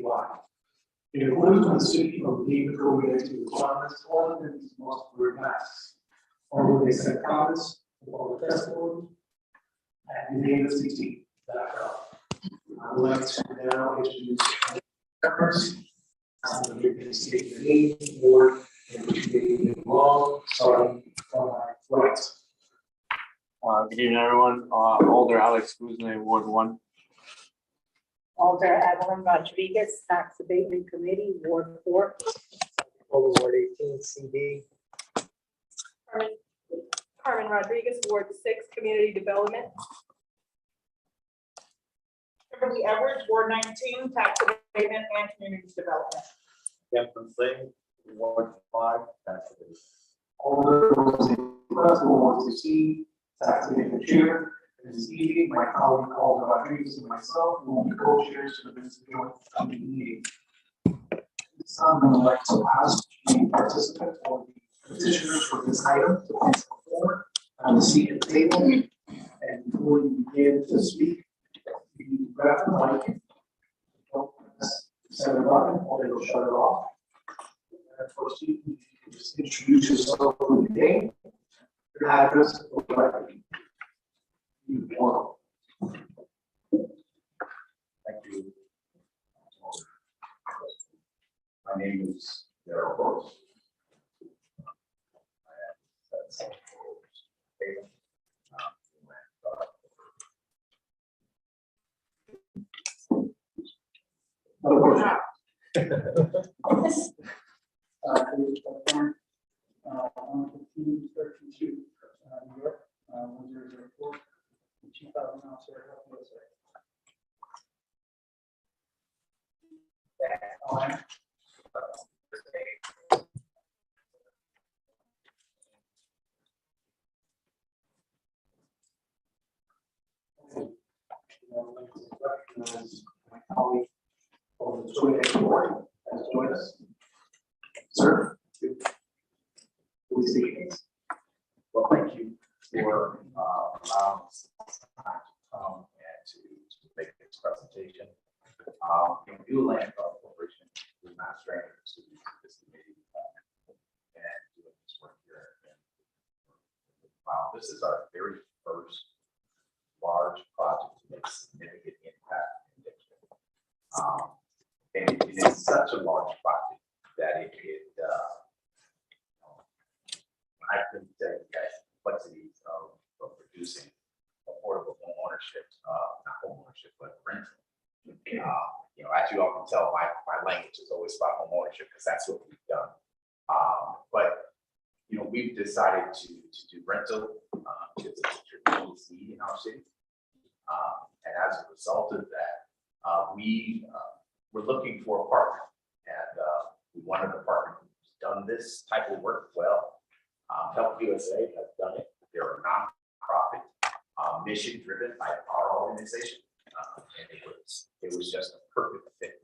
statewide. In accordance with the city of David COVID-19 requirements, all attendees must wear masks. Although they set comments about the testimony and the name of the team. I would like to now introduce members. You can state your name, board, and which you belong, starting from my right. Good evening, everyone. Alder Alex Guzman, Ward 1. Alder Evelyn Rodriguez, Tax Abatement Committee, Ward 4. Ward 18, CD. Carmen Rodriguez, Ward 6, Community Development. Kimberly Edwards, Ward 19, Tax Abatement and Community Development. Kevin Singh, Ward 5, Tax Abatement. Alder Ward 16, Tax Abatement Chair. This evening, my colleague Alder Rodriguez and myself will be co-chairs for this joint committee meeting. This time, I would like to ask the participants or the petitioners for this item to please come forward and seat at the table. And before you begin to speak, you grab the mic, don't press the center button, or it'll shut it off. And first, you can just introduce yourself with your name, your address, or whatever you want. Thank you. My name is Darryl Rose. Other question? 115, 32, New York, 1004, 2000 officer, USA. Recognize my colleague on the 28th board has joined us. Sir, please speak. Well, thank you for allowing us time to come and to make this presentation. New Land Corporation is not stranger to this committee and doing this work here. Wow, this is our very first large project to make significant impact in Richmond. And it is such a large project that I couldn't tell you guys the complexities of producing affordable home ownership, not home ownership, but rental. As you all can tell, my language is always about home ownership because that's what we've done. But we've decided to do rental because it's a tremendous need in our city. And as a result of that, we're looking for a partner, and we wanted a partner who's done this type of work well. Help USA has done it. They're a nonprofit, mission driven by our organization, and it was just a perfect fit.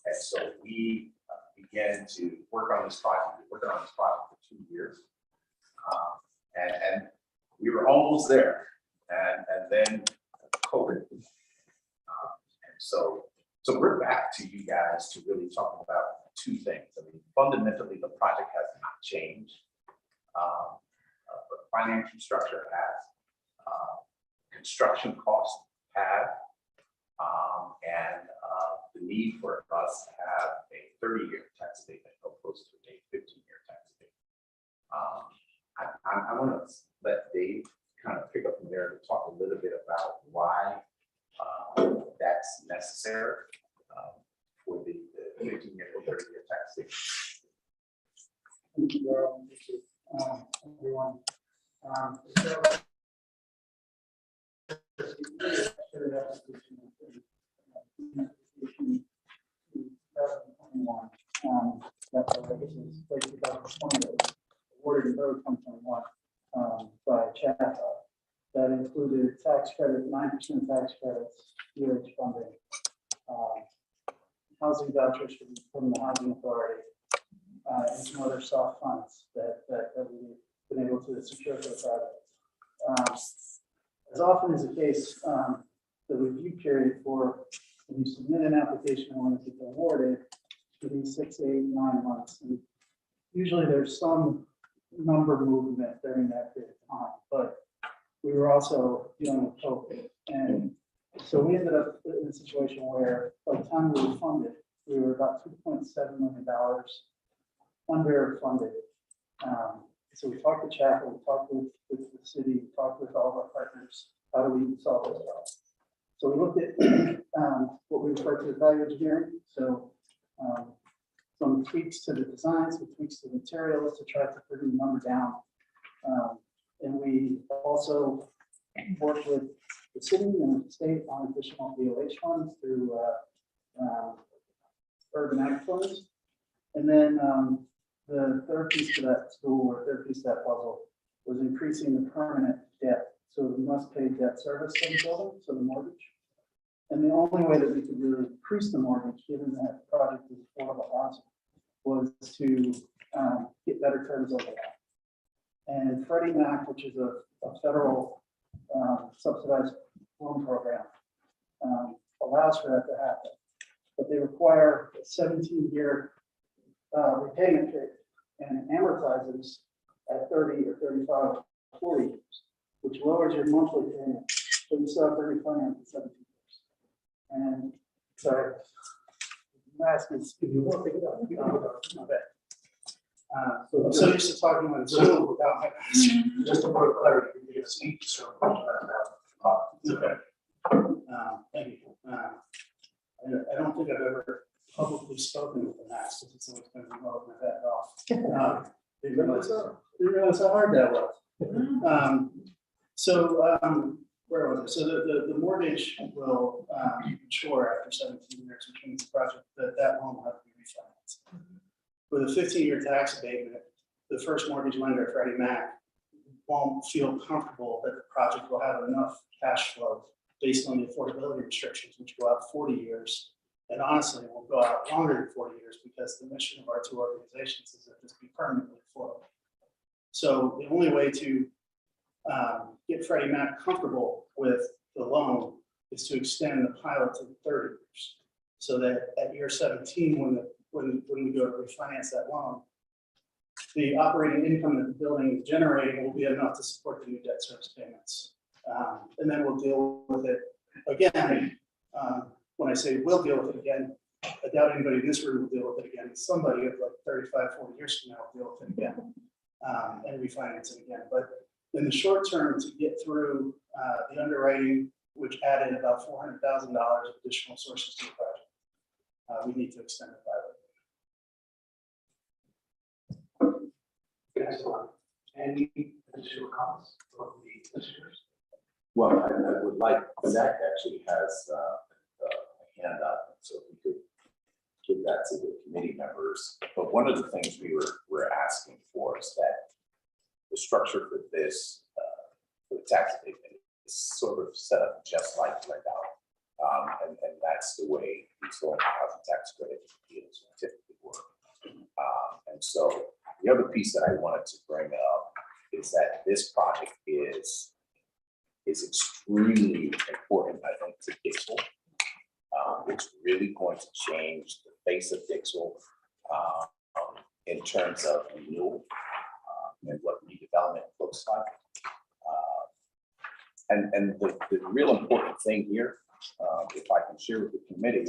And so we began to work on this project. We worked on this project for 2 years, and we were almost there, and then COVID. And so we're back to you guys to really talk about two things. I mean, fundamentally, the project has not changed. But financial structure has, construction costs have, and the need for us to have a 30-year tax abatement opposed to a 15-year tax abatement. I want to let Dave kind of pick up from there to talk a little bit about why that's necessary for the 15-year or 30-year tax abatement. Thank you, Darryl. Thank you, everyone. Awarded in early 2021 by CHAPA. That included tax credit, 9% tax credits, UH funding, housing vouchers from the Housing Authority, and some other soft funds that we've been able to secure for the project. As often is the case, the review period for when you submit an application and want to get awarded, within 6, 8, 9 months. And usually there's some number movement during that period of time, but we were also dealing with COVID. And so we ended up in a situation where by the time we were funded, we were about $2.7 million underfunded. So we talked to Chapel, we talked with the city, we talked with all of our partners. How do we solve this problem? So we looked at what we refer to as value engineering. So some tweaks to the designs, some tweaks to the materials to try to bring the number down. And we also worked with the city and the state on additional BoA funds through urban ag funds. And then the third piece to that stool, or third piece to that puzzle, was increasing the permanent debt. So the must pay debt service of the building, so the mortgage. And the only way that we could really increase the mortgage, given that the project is affordable housing, was to get better terms over that. And Freddie Mac, which is a federal subsidized loan program, allows for that to happen. But they require a 17-year repayment period, and it amortizes at 30 or 35 or 40 years, which lowers your monthly payment, but you still have to refinance in 17 years. And sorry, last is, if you want to pick it up, you don't know that. So I'm so used to talking about Zoom without my mask. Just to put clarity, you can speak, so. Okay. Thank you. I don't think I've ever publicly spoken with a mask, because it's always been remote and I've had it off. Didn't realize how hard that was. Where was it? So the mortgage will mature after 17 years, which means the project, that loan will have to be refinanced. With a 15-year tax abatement, the first mortgage lender, Freddie Mac, won't feel comfortable that the project will have enough cash flow based on the affordability restrictions, which go out 40 years. And honestly, it will go out longer than 40 years, because the mission of our two organizations is that this be permanently affordable. So the only way to get Freddie Mac comfortable with the loan is to extend the pilot to 30 years. So that at year 17, when we go to refinance that loan, the operating income that the building is generating will be enough to support the new debt service payments. And then we'll deal with it again. When I say we'll deal with it again, I doubt anybody in this room will deal with it again. Somebody of like 35, 40 years from now will deal with it again and refinance it again. But in the short term, to get through the underwriting, which added about $400,000 of additional sources to the project, we need to extend the pilot. Excellent. Any additional comments from the listeners? Well, I would like, Zach actually has a handout, so if we could give that to the committee members. But one of the things we're asking for is that the structure for this, for the tax abatement, is sort of set up just like out. And that's the way these low housing tax credit deals typically work. And so the other piece that I wanted to bring up is that this project is extremely important, I think, to Dixville. It's really going to change the face of Dixville in terms of renewal and what redevelopment looks like. And the real important thing here, if I can share with the committee,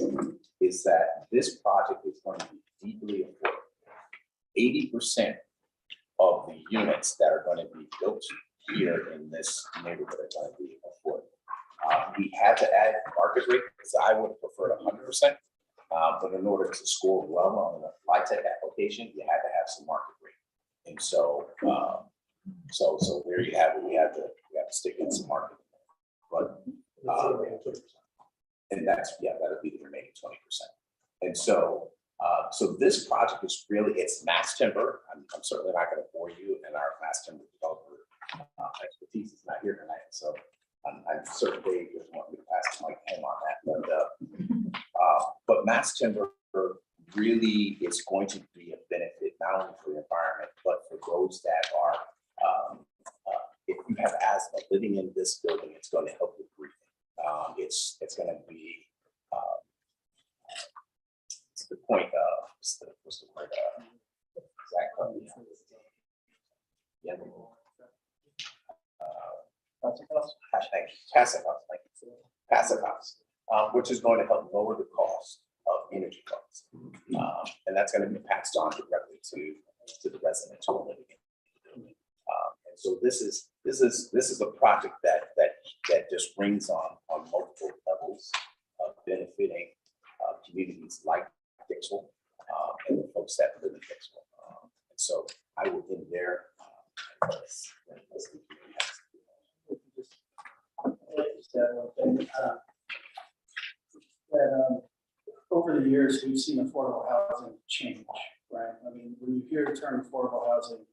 is that this project is going to be deeply affordable. 80% of the units that are going to be built here in this neighborhood are going to be affordable. We had to add market rate, because I would have preferred 100%. But in order to score well on the LIHTC application, you had to have some market rate. And so, so there you have it. We have to stick in some market. But and that's, yeah, that'll be the remaining 20%. And so, so this project is really, it's mass timber. I'm certainly not going to bore you, and our mass timber developer expertise is not here tonight. So I'm certain Dave doesn't want me to pass the mic to him on that. But mass timber really is going to be a benefit not only for the environment, but for those that are, if you have asthma living in this building, it's going to help with breathing. It's going to be the point of, what's the word? Exactly. Yeah. Passive house, like passive house, which is going to help lower the cost of energy costs. And that's going to be passed on directly to the residents who are living in the building. And so this is a project that just rings on multiple levels of benefiting communities like Dixwell and the folks that live in Dixwell. And so I will end there. Over the years, we've seen affordable housing change, right? I mean, when you hear the term affordable housing,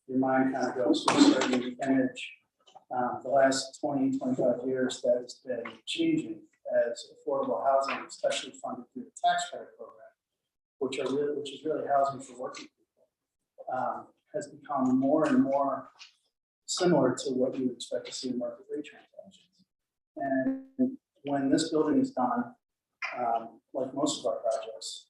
your mind kind of goes to a certain image. The last 20, 25 years, that has been changing as affordable housing, especially funded through the tax credit program, which is really housing for working people, has become more and more similar to what you would expect to see in market rate transactions. And when this building is done, like most of our projects,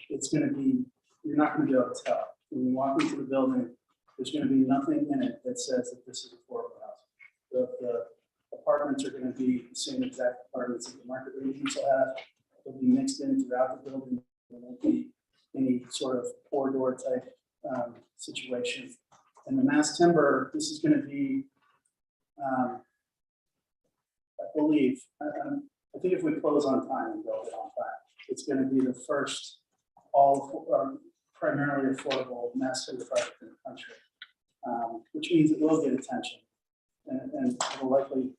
it's going to be, you're not going to be able to tell. When you walk into the building, there's going to be nothing in it that says that this is affordable housing. The apartments are going to be the same exact apartments that the market rate units will have. They'll be mixed in throughout the building. There won't be any sort of corridor type situation. And the mass timber, this is going to be, I believe, I think if we close on time and build it on time, it's going to be the first primarily affordable mass timber project in the country, which means it will get attention, and it will likely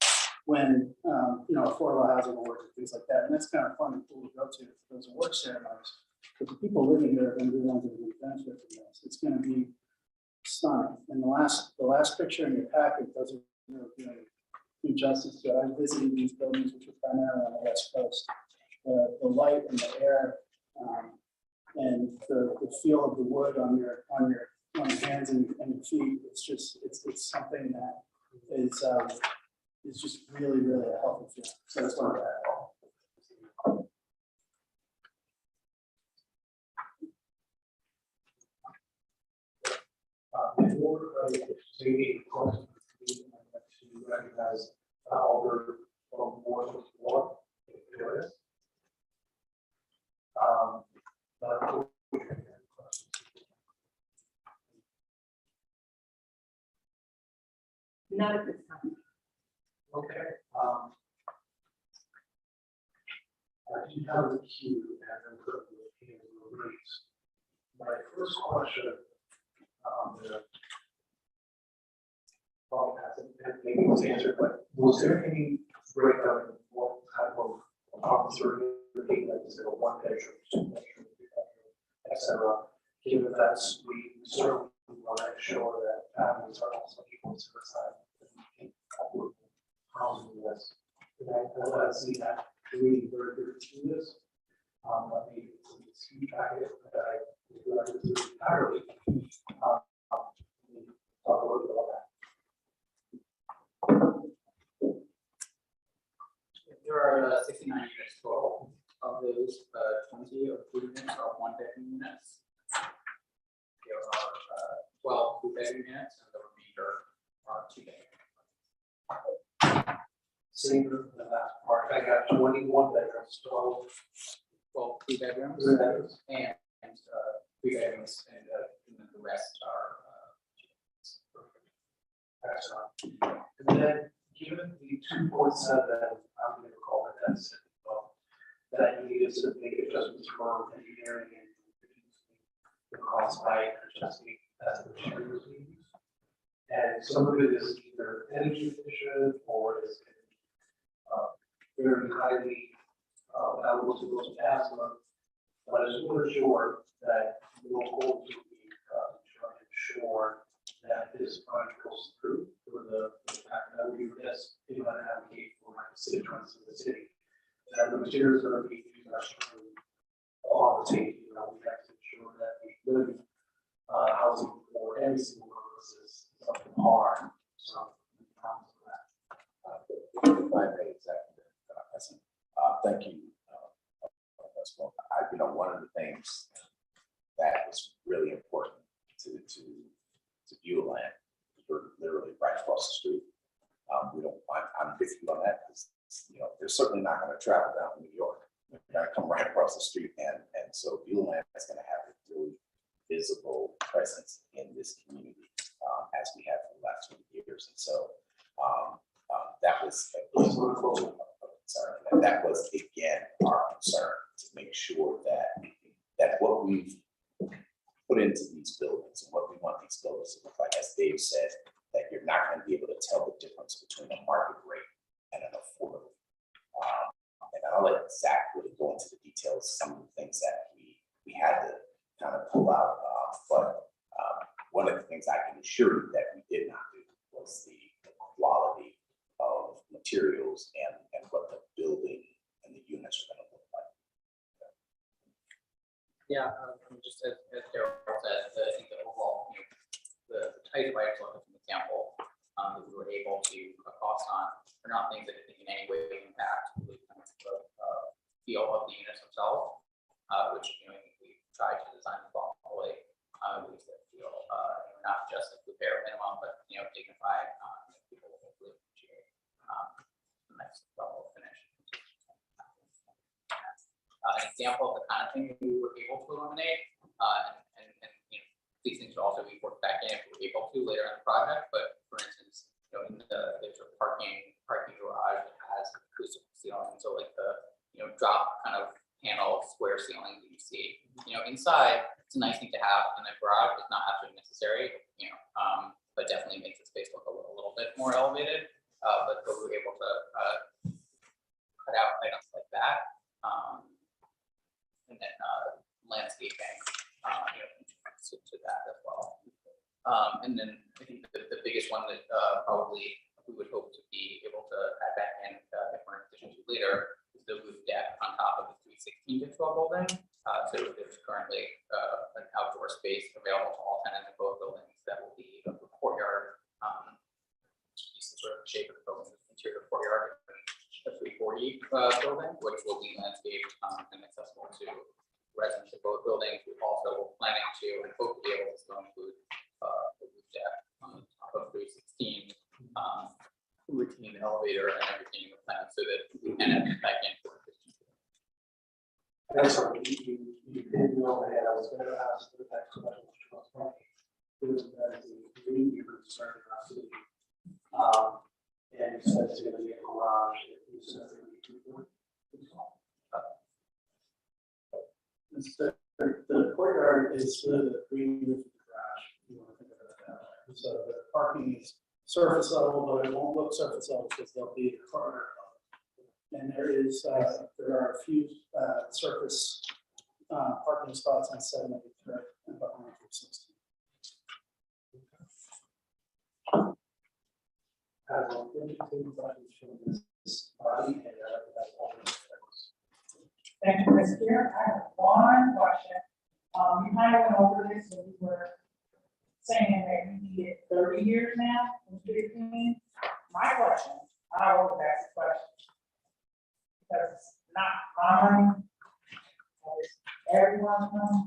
win, affordable housing awards and things like that. And that's kind of fun and cool to go to those award ceremonies. But the people living here are going to be the ones that are going to benefit from this. It's going to be stunning. And the last picture in your packet doesn't really do justice to it. I visited these buildings, which are primarily on the West Coast. The light and the air and the feel of the wood on your hands and your feet. It's something that is just really, really a healthy feeling. So that's one of that. Before maybe to recognize Alder from Ward 1. Not at this time. Okay. I do have the queue and then put the hand raised. My first question, well, maybe it was answered, but was there any breakdown in what type of officer, like is it a one bedroom, two bedroom, three bedroom, etc. Given that we certainly want to ensure that families are also able to reside in housing units. I see that reading very good to this. Let me see packet that I would like to do entirely. Talk a little bit about that. There are 69 units total. Of those, 20 of 2 units are 1-bedroom units. There are 12 2-bedroom units, and the remainder are 2-bedroom. Same for the last part. I got 21 bedrooms, 12 2-bedrooms, bedrooms. and 3 bedrooms, and then the rest are. Excellent. And then, given the 2.7, I'm going to call it deficit, that you needed to make adjustments for engineering and the cost by adjusting as the materials we use. And some of it is either energy efficient or is very highly valuable to those asthma. But I just want to ensure that we will hold to ensure that this project goes through for the fact that we do this, you know, advocate for my constituents in the city. That the materials that are being used are certainly quality, we have to ensure that we live housing for every single person is up to par. So, Exactly. Thank you. one of the things that was really important to BoA, we're literally right across the street. I'm with you on that, because, they're certainly not gonna travel down to New York. They're gonna come right across the street, and so BoA is gonna have a really visible presence in this community, as we have for the last 20 years. And so that was a concern. And that was, again, our concern, to make sure that what we've put into these buildings and what we want these buildings to look like, as Dave said, that you're not going to be able to tell the difference between a market rate and an affordable. And I'll let Zach really go into the details, some of the things that we had to kind of pull out. But one of the things I can assure you that we did not do was the quality of materials and what the building and the units are going to look like. Yeah, just as Daryl said, I think the overall, the type of items, like an example, that we were able to cut costs on are not things that I think in any way impact the feel of the units themselves, which we tried to design thoughtfully, ways that feel not just at the bare minimum, but dignified. People will hopefully appreciate the next level of finish. An example of the kind of thing that we were able to eliminate, and these things will also be worked back in if we're able to later in the project. But for instance, in there's a parking garage that has acoustic ceiling, so like the drop kind of panel square ceiling that you see. Inside, it's a nice thing to have in a garage. It's not absolutely necessary, but definitely makes the space look a little bit more elevated. But we were able to cut out items like that. And then landscaping, to that as well. And then I think the biggest one that probably we would hope to be able to add back in if we're in a position to later is the roof deck on top of the 316 to 12 building. So there's currently an outdoor space available to all tenants in both buildings that will be a courtyard. Use the sort of shape of the building, interior courtyard. The 340 building, which will be landscaped and accessible to residents of both buildings. We also planning to and hope to be able to still include the roof deck on top of 316, routine elevator and everything in the plan, so that we can have back in for That's right. You did know that I was going to ask the next question. It was that you were concerned about the and you said it's going to be a garage. The courtyard is really the green roof of the garage. You want to think about it that way. So the parking is surface level, but it won't look surface level because there'll be a corner. And there are a few surface parking spots on 783 and behind 316. Thank you, Ms. Chair. I have one question. You kind of went over this when we were saying that we needed 30 years now in 15. My question, I always ask the question, because it's not mine, it's everyone's money.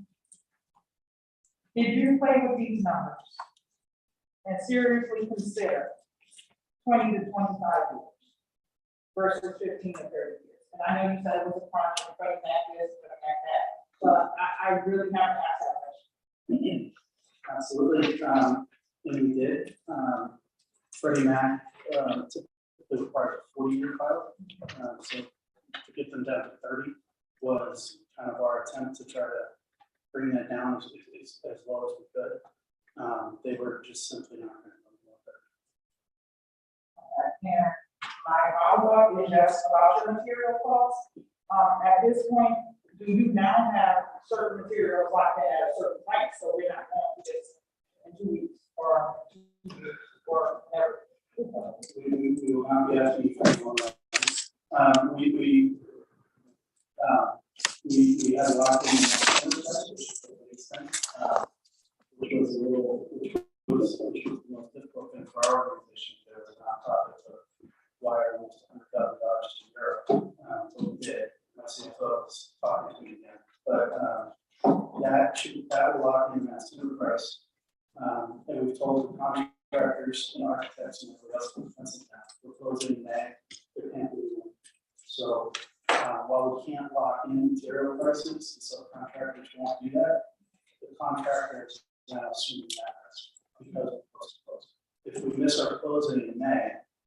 Did you play with these numbers and seriously consider 20 to 25 years versus 15 to 30 years? And I know you said it was a project, but that is, but I really have to ask that question. Absolutely. And we did. Freddie Mac typically requires a 40-year pilot. So to get them down to 30 was kind of our attempt to try to bring that down as low as we could. They were just simply not going to go And my follow-up is just about your material costs. At this point, do you now have certain materials locked in at a certain price, so we're not going to do this in 2 weeks or 2 years or never? We will not be asking you for any more. We had a lot in which was the most difficult thing for our organization. There was a nonprofit to wire almost $100,000 to Europe. So we did. My CFO was talking to me again. But that will lock in that timber price. And we've told the contractors and architects and everybody else in the fence now, we're closing in May, there can't be one. So, while we can't lock in material prices, so contractors won't do that, the contractors now assuming that risk because of close. If we miss our closing in May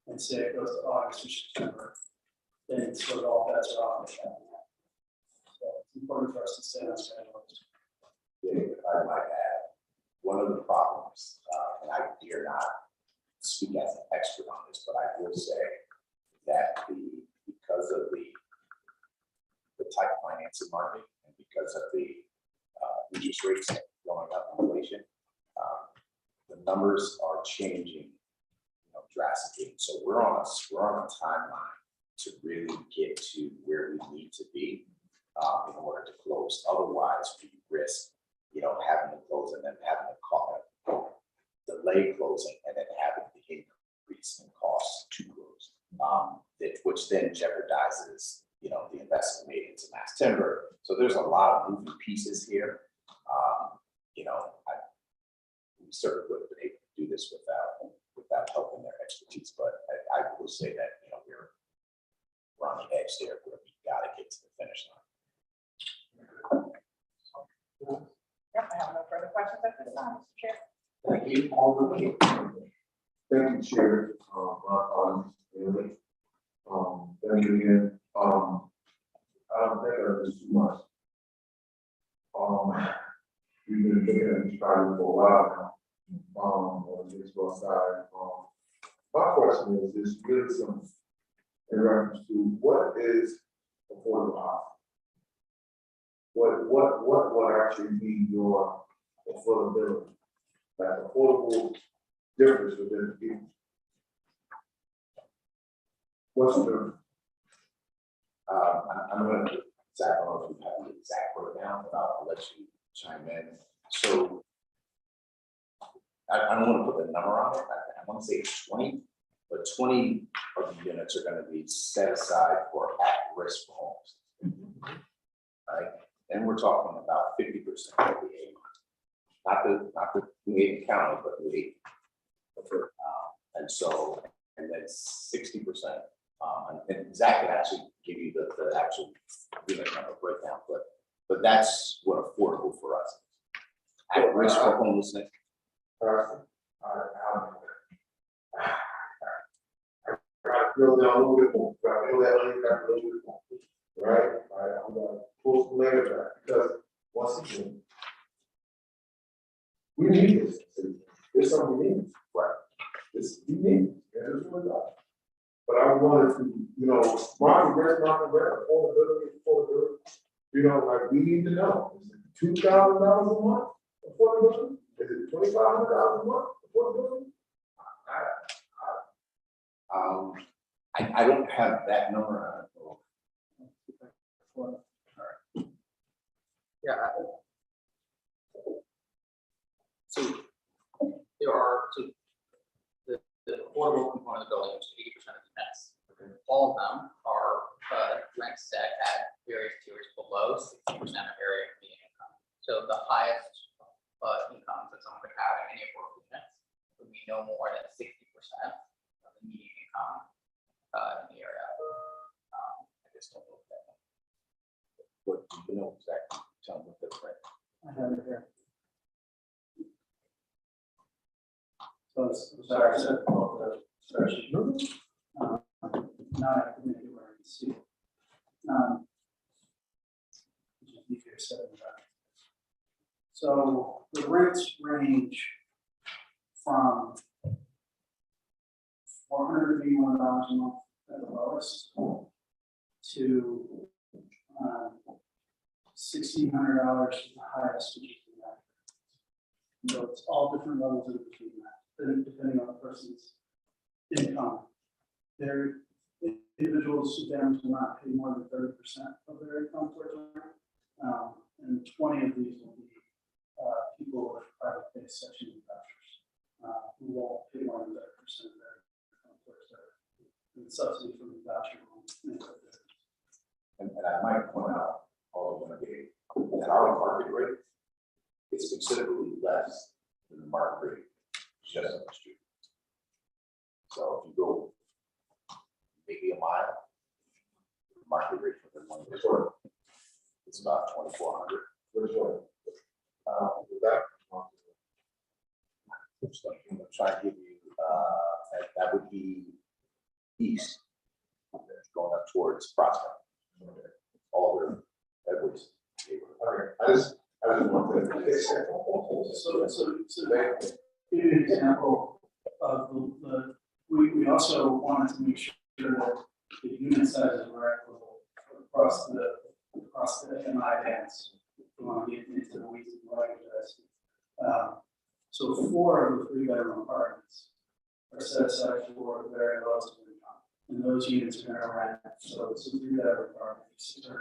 and say it goes to August or September, then it's sort of all bets are off. So it's important for us to stay on schedule. If I might add, one of the problems, and I dare not speak as an expert on this, but I will say that because of the tight financing market and because of the interest rates going up, inflation, the numbers are changing, drastically. So we're on a timeline to really get to where we need to be in order to close. Otherwise, we risk, having to close and then having to delay closing and then having the increase in costs to close, which then jeopardizes, the investment made into mass timber. So there's a lot of moving pieces here. We certainly would have been able to do this without helping their expertise, but I will say that, we're on the edge there where we got to get to the finish line. Yep, I have no further questions at this time, Mr. Chair. Thank you, Alderman. Thank you, Chair. Really. Thank you again. I don't think there's too much. We've been looking at this project for a while now. On the baseball side. My question is really some in reference to what is affordable housing? What would actually be your affordability? That affordable difference within the people? What's the? I'm going to, Zach, I don't know if you have the exact breakdown, but I'll let you chime in. So I don't want to put the number on it. I want to say 20, but 20 of the units are going to be set aside for at-risk homes. Right? And we're talking about 50% of the A, not the New Haven County, but New Haven. And so, and then 60%. And Zach can actually give you the actual unit number breakdown, but that's what affordable for us is. At risk for homelessness. Drill down a little bit more. Feel that link back a little bit more. Right? I'm gonna pull some layers back because once again, we need this. There's something we need. Right. We need it. But I wanted to, market rent, affordability. Like we need to know. Is it $2,000 a month affordability? Is it $2,500 a month affordability? I don't have that number. Yeah. So there are, the affordable component of the building, which is 80% of the units. All of them are rent set at various tiers below 60% of area median income. So the highest income that someone could have in any affordable units would be no more than 60% of the median income in the area. I just don't know that. What do you know exactly? Tell me what the rent. I have it here. So it's sorry, so the spreadsheet. Now I have to make it where I can see it. Just easier said than done. So the rents range from $481 a month at the lowest to $1,600 at the highest, which is the max. So it's all different levels of between that, depending on the person's income. Their individuals who do not pay more than 30% of their income towards rent, and 20 of these will be people with private pay section vouchers who won't pay more than 30% of their income towards their subsidy from the voucher. And I might point out, all of them gave And our market rate is considerably less than the market rate just on the street. So if you go maybe a mile, the market rate for the one resort, it's about 2,400. With that, I'm trying to give you, that would be east, going up towards Prospect. All the Edwards. Okay, I just want to. So give you an example of we also wanted to make sure that the unit sizes were equitable across the MI bands. We want to get into the weeds of language. So 4 of the 3-bedroom apartments are set aside for the very lowest income, and those units are going to rent. So it's a 3-bedroom apartment, $650.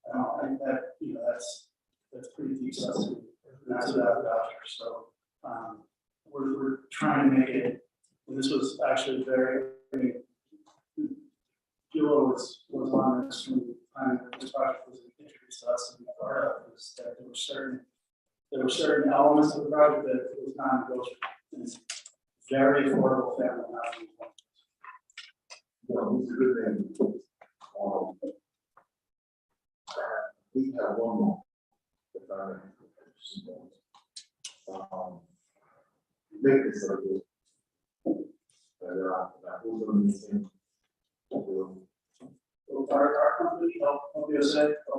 I don't think that, that's pretty deep subsidy, and that's without vouchers. So we're trying to make it, and this was actually Gilo was on this from the time that this project was introduced to us to be part of, was that there were certain elements of the project that it was non-negotiable. And it's very affordable family housing. It's a good thing. We have one more. Make this a good. Our company, BoA,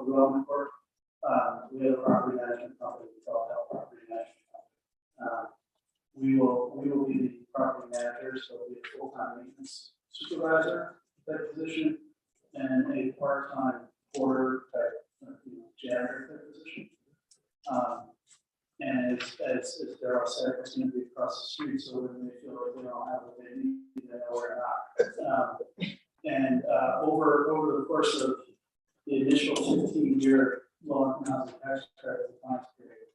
Development Corp. We have a property management company called Health Property Management Company. We will be the property manager, so we'll be a full-time maintenance supervisor, that position, and a part-time porter type, janitor type position. And as Darryl said, it's going to be across the street, so when they feel like they don't have what they need, they know where not. And over the course of the initial 15-year low-income housing tax credit compliance period,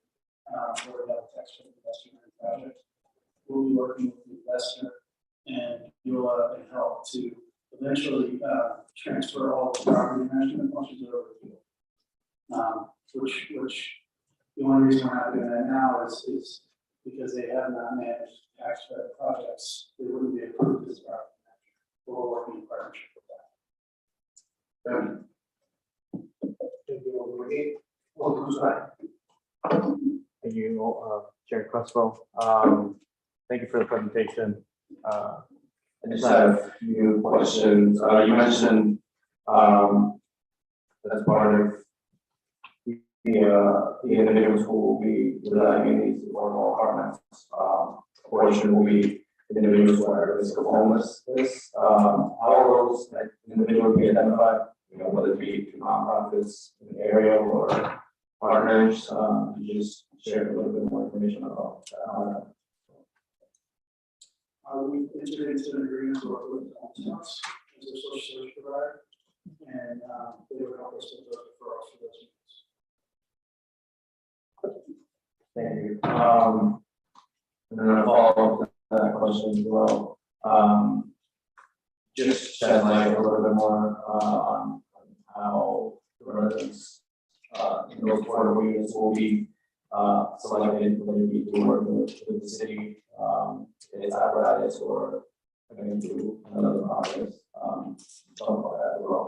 where we have a tax credit investment project, we'll be working with the investor and BoA and help to eventually transfer all the property management functions over to BoA. Which the only reason we're not doing that now is because they have not managed tax credit projects. They wouldn't be approved as property manager. We're working in partnership with that. Thank you, Chair Crespo. Thank you for the presentation. I just have a few questions. You mentioned as part of the individuals who will be residing in these affordable apartments, portion will be individuals who are at risk of homelessness. How are those individuals be identified? Whether it be through nonprofits in the area or partners. You just share a little bit more information about that. We entered into an agreement to work with House as a social service provider, and they would help us with those referrals for those units. Thank you. And then a follow-up to that question as well. Just shed light a little bit more on how the residents in those affordable units will be selected, whether it be to work with the city, its apparatus, or again through another process. Talk about that as well.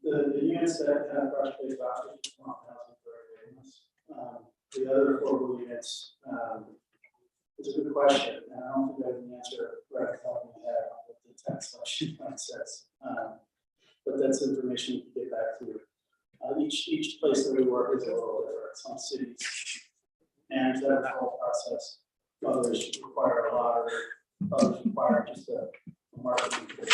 The units that have brush-based options want housing for everyone. The other affordable units, it's a good question, and I don't think I have the answer right off the top of my head on what the tax selection plan says. But that's information you can get back to. Each place that we work is a little different. Some cities manage that whole process. Others require a lottery. Others require just a marketing tool.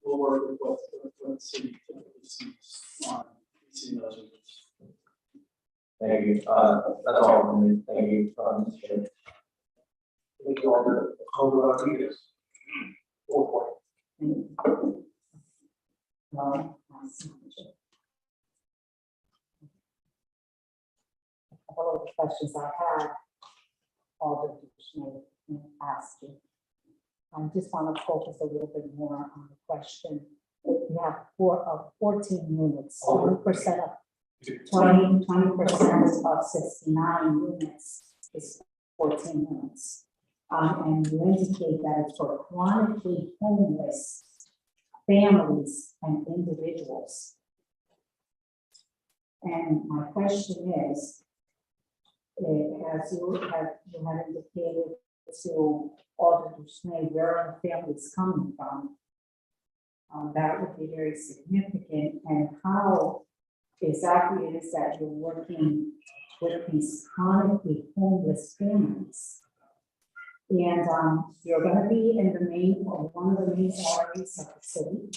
We'll work with what the city typically sees on leasing those units. Thank you. That's all from me. Thank you, Mr. Chair. Thank you, Alder Rodriguez. 4 point. A couple of the questions I had, all the additional asked you. I just want to focus a little bit more on the question. You have 14 units, 20% of 20% of 69 units is 14 units. And you indicate that it's for chronically homeless families and individuals. And my question is, as you have indicated to Alder Duchesne, where are the families coming from? That would be very significant, and how exactly it is that you're working with these chronically homeless families. And you're going to be in the main, or one of the main areas of the city,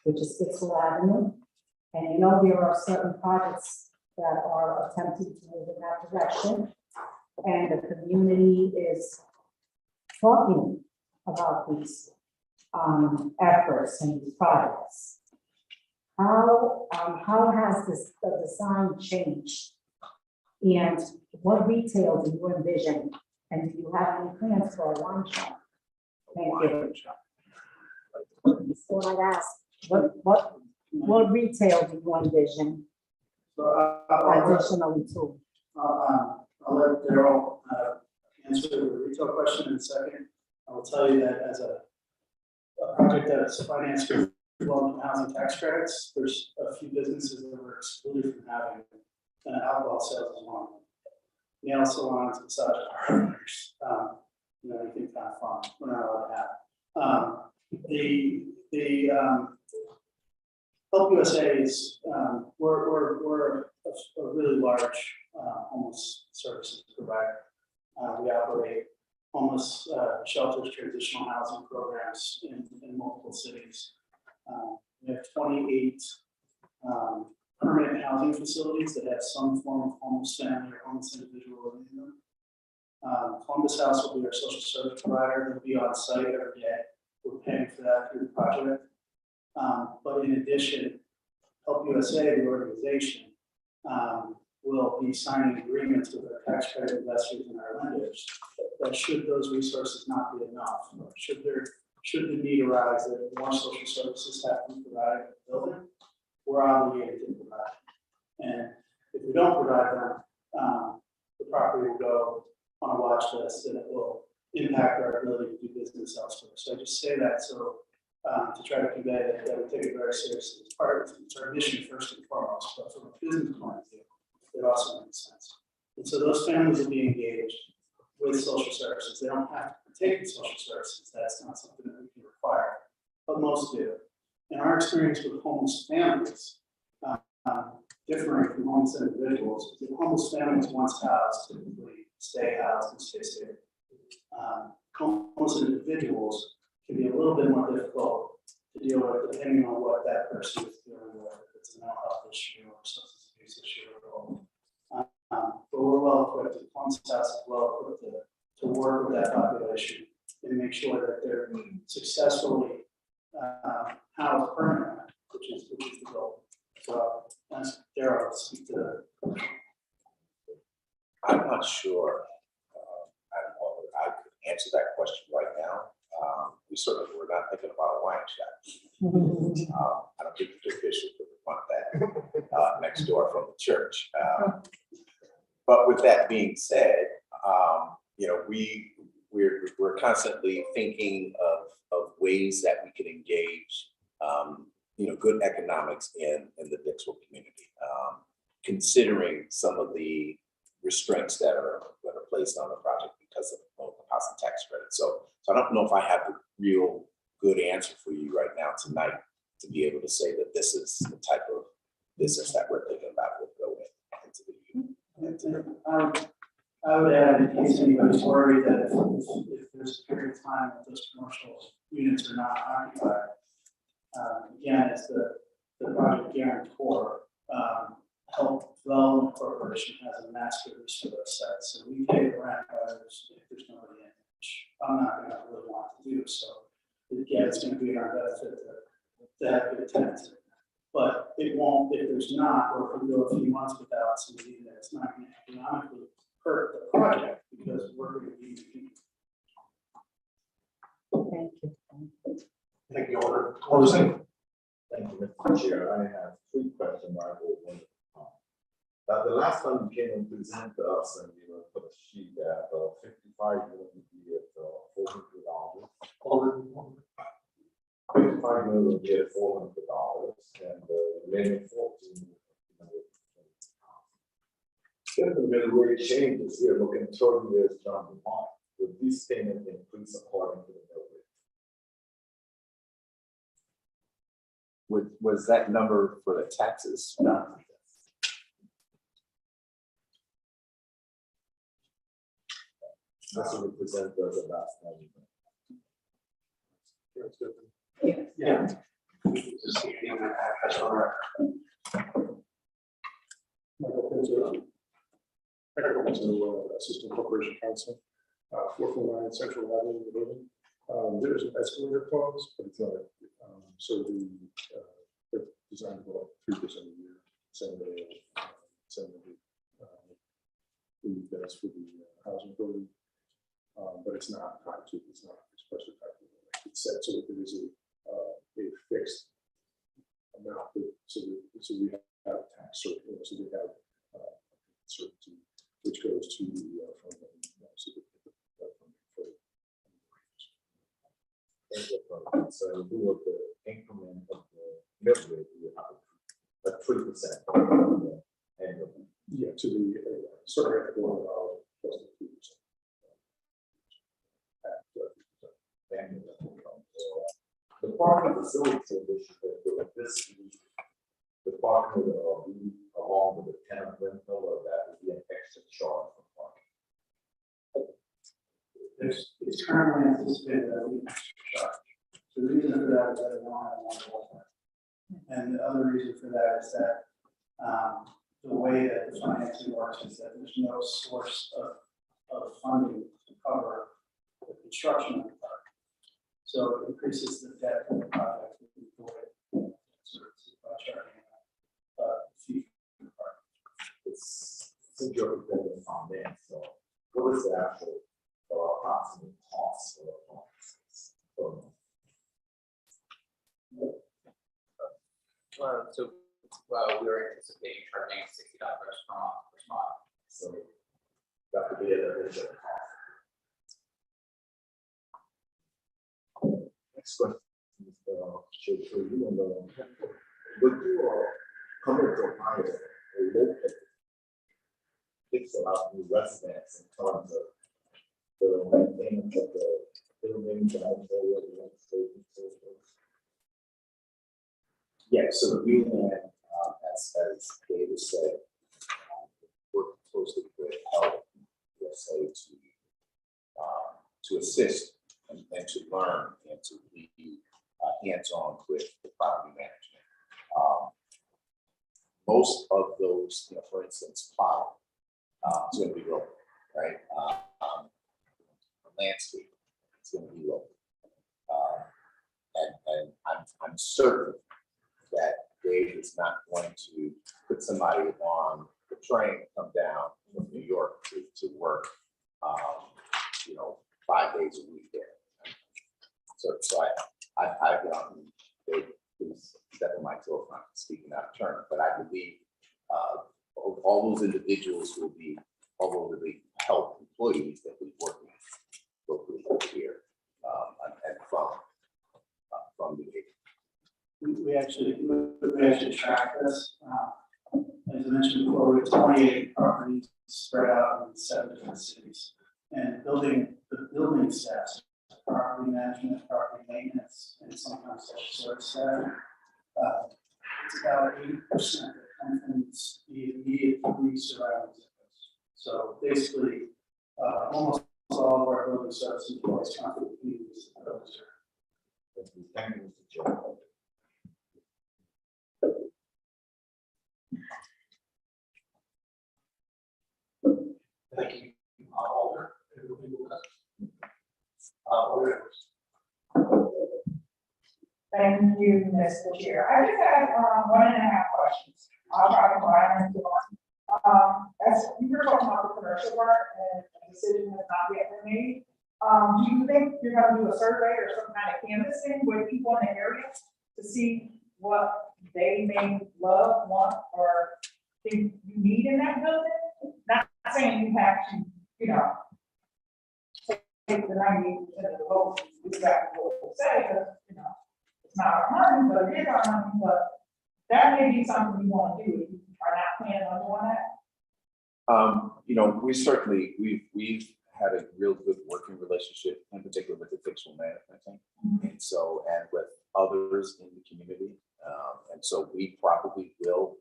which is Dixwell Avenue. And you know, there are certain projects that are attempting to move in that direction. And the community is talking about these efforts and these projects. How has the design changed? And what retail do you envision? And do you have any plans for a wine shop? Thank you. So I'd ask, what retail do you envision So additionally to? I'll let Daryl answer the retail question in a second. I will tell you that as a project that is financed through low-income housing tax credits, there's a few businesses that were excluded from having alcohol sales as one. Nail salons, massage parlors, anything kind of fun, we're not allowed to have. The Help USA is, we're a really large homeless services provider. We operate homeless shelters, transitional housing programs in multiple cities. We have 28 permanent housing facilities that have some form of homeless family or homeless individual living in them. Columbus House will be our social service provider. They'll be on site every day. We're paying for that through the project. But in addition, Help USA, the organization, will be signing agreements with our tax credit investors and our lenders that should those resources not be enough, or should the need arise that more social services have to be provided in the building, we're obligated to provide. And if we don't provide them, the property will go on a watch list and it will impact our ability to do business elsewhere. So I just say that so to try to convey that we take it very seriously. It's our mission first and foremost, but from a business point of view, it also makes sense. And so those families will be engaged with social services. They don't have to partake in social services. That's not something that we can require, but most do. In our experience with homeless families, differing from homeless individuals, the homeless families once housed typically stay housed and stay safe. Homeless individuals can be a little bit more difficult to deal with depending on what that person is dealing with, if it's a mental health issue or substance abuse issue or both. But we're well equipped, the Columbus House is well equipped to work with that population and make sure that they're successfully housed permanently, which is the goal. So that's Daryl to speak to that. I'm not sure. I don't know if I could answer that question right now. We certainly were not thinking about a wine shop. I don't think the official would want that next door from the church. But with that being said, we're constantly thinking of ways that we can engage, good economics in the Dixwell community, considering some of the restraints that are placed on the project because of low housing tax credit. So I don't know if I have the real good answer for you right now tonight to be able to say that this is the type of business that we're thinking about would go into the I would add, in case anybody's worried that if there's a period of time that those commercial units are not occupied, again, as the project guarantor, Help Development Corporation has a master lease for those sites, so we pay the rent if there's nobody in, which I'm not going to really want to do. So again, it's going to be in our benefit to have good tenants. But it won't, if there's not, or if we go a few months without somebody, that it's not going to economically hurt the project because we're going to be. Thank you. Thank you, Alderman. Thank you, Mr. Chair. I have 3 questions. I will one. The last time you came and presented to us and you know, put a sheet that 55 million would be at $400. 55 million would be at $400 and the remaining 14 if the middle rate changes, we are looking 30 years down the line. Would these payments increase according to the middle rate? Was that number for the taxes? No. That's what we presented as the last time. Yeah. Just see if that's all right. Assistant Corporation Counsel, 449 Central Avenue in the building. There's an escalator clause, but it's not, so they're designed to go up 3% a year, same way, that's for the housing building. But it's not tied to, it's not expressly tied to, it's set so that there is a fixed amount, so we have tax certainty, so we have certainty, which goes to the fund, so So we will the increment of the middle rate, we will have a 3%. yeah, to the certain plus the 3%. The parking facility issue that this the parking will be along with the tenant rental or that would be an extra charge for parking. It's currently anticipated that we charge. So the reason for that is that we don't have one water. And the other reason for that is that the way that the financing works is that there's no source of funding to cover the construction of the park. So it increases the debt of the project. It's secure dependent on that. So what is the actual or approximate cost for the parks? So we were anticipating charging $60 per spot. So that could be an additional cost. Next question, Mr. Chair, you and would you come to hire a local fix out new residents in terms of the maintenance of the buildings and yeah, so we had, as David said, work closely with help USA to assist and to learn and to be hands-on with the property management. Most of those, you know, for instance, plowing is going to be local, right? Landscape is going to be local, and I'm certain that Dave is not going to put somebody on the train, come down from New York to work, you know, 5 days a week there. So I Dave, please step in my toe if I'm speaking out of turn, but I believe all those individuals will be all over the health employees that we work with locally here and from the We actually track this. As I mentioned before, we have 28 properties spread out in 7 different cities. And the building staff, property management, property maintenance, and sometimes social service staff, it's about 80% that come from the immediate 3 surrounding zones. So basically, almost all of our building service employees come from the communities that those are. Thank you, Mr. Chair. Thank you, Alder. Thank you, Mr. Chair. I just have 1.5 questions. I'll try to combine them into one. As you were talking about the commercial part and the decision has not yet been made, Do you think you're gonna do a survey or some kind of canvassing with people in the area to see what they may love, want, or think you need in that building? Not saying you have to, you know, take the 98% of the votes, exactly what we say, because, you know, it's not our money, but it is our money, but that may be something you want to do if you are not planning on doing that. You know, we certainly, we've had a real good working relationship, in particular with the fictional management team. And so, and with others in the community. And so we probably will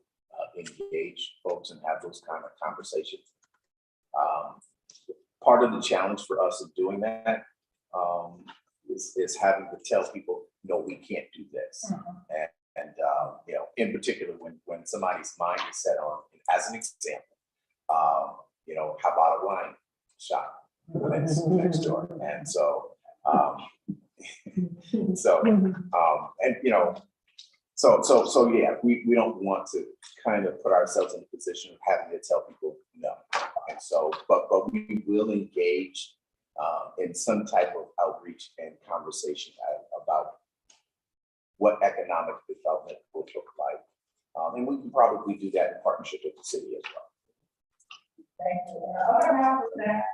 engage folks and have those kind of conversations. Part of the challenge for us in doing that is having to tell people, no, we can't do this. And you know, in particular, when somebody's mind is set on, as an example, you know, how about a wine shop next door? And so, and you know, so yeah, we don't want to kind of put ourselves in a position of having to tell people no. And so, but we will engage in some type of outreach and conversation about what economic development will look like. And we can probably do that in partnership with the city as well. Thank you. And the other half of that,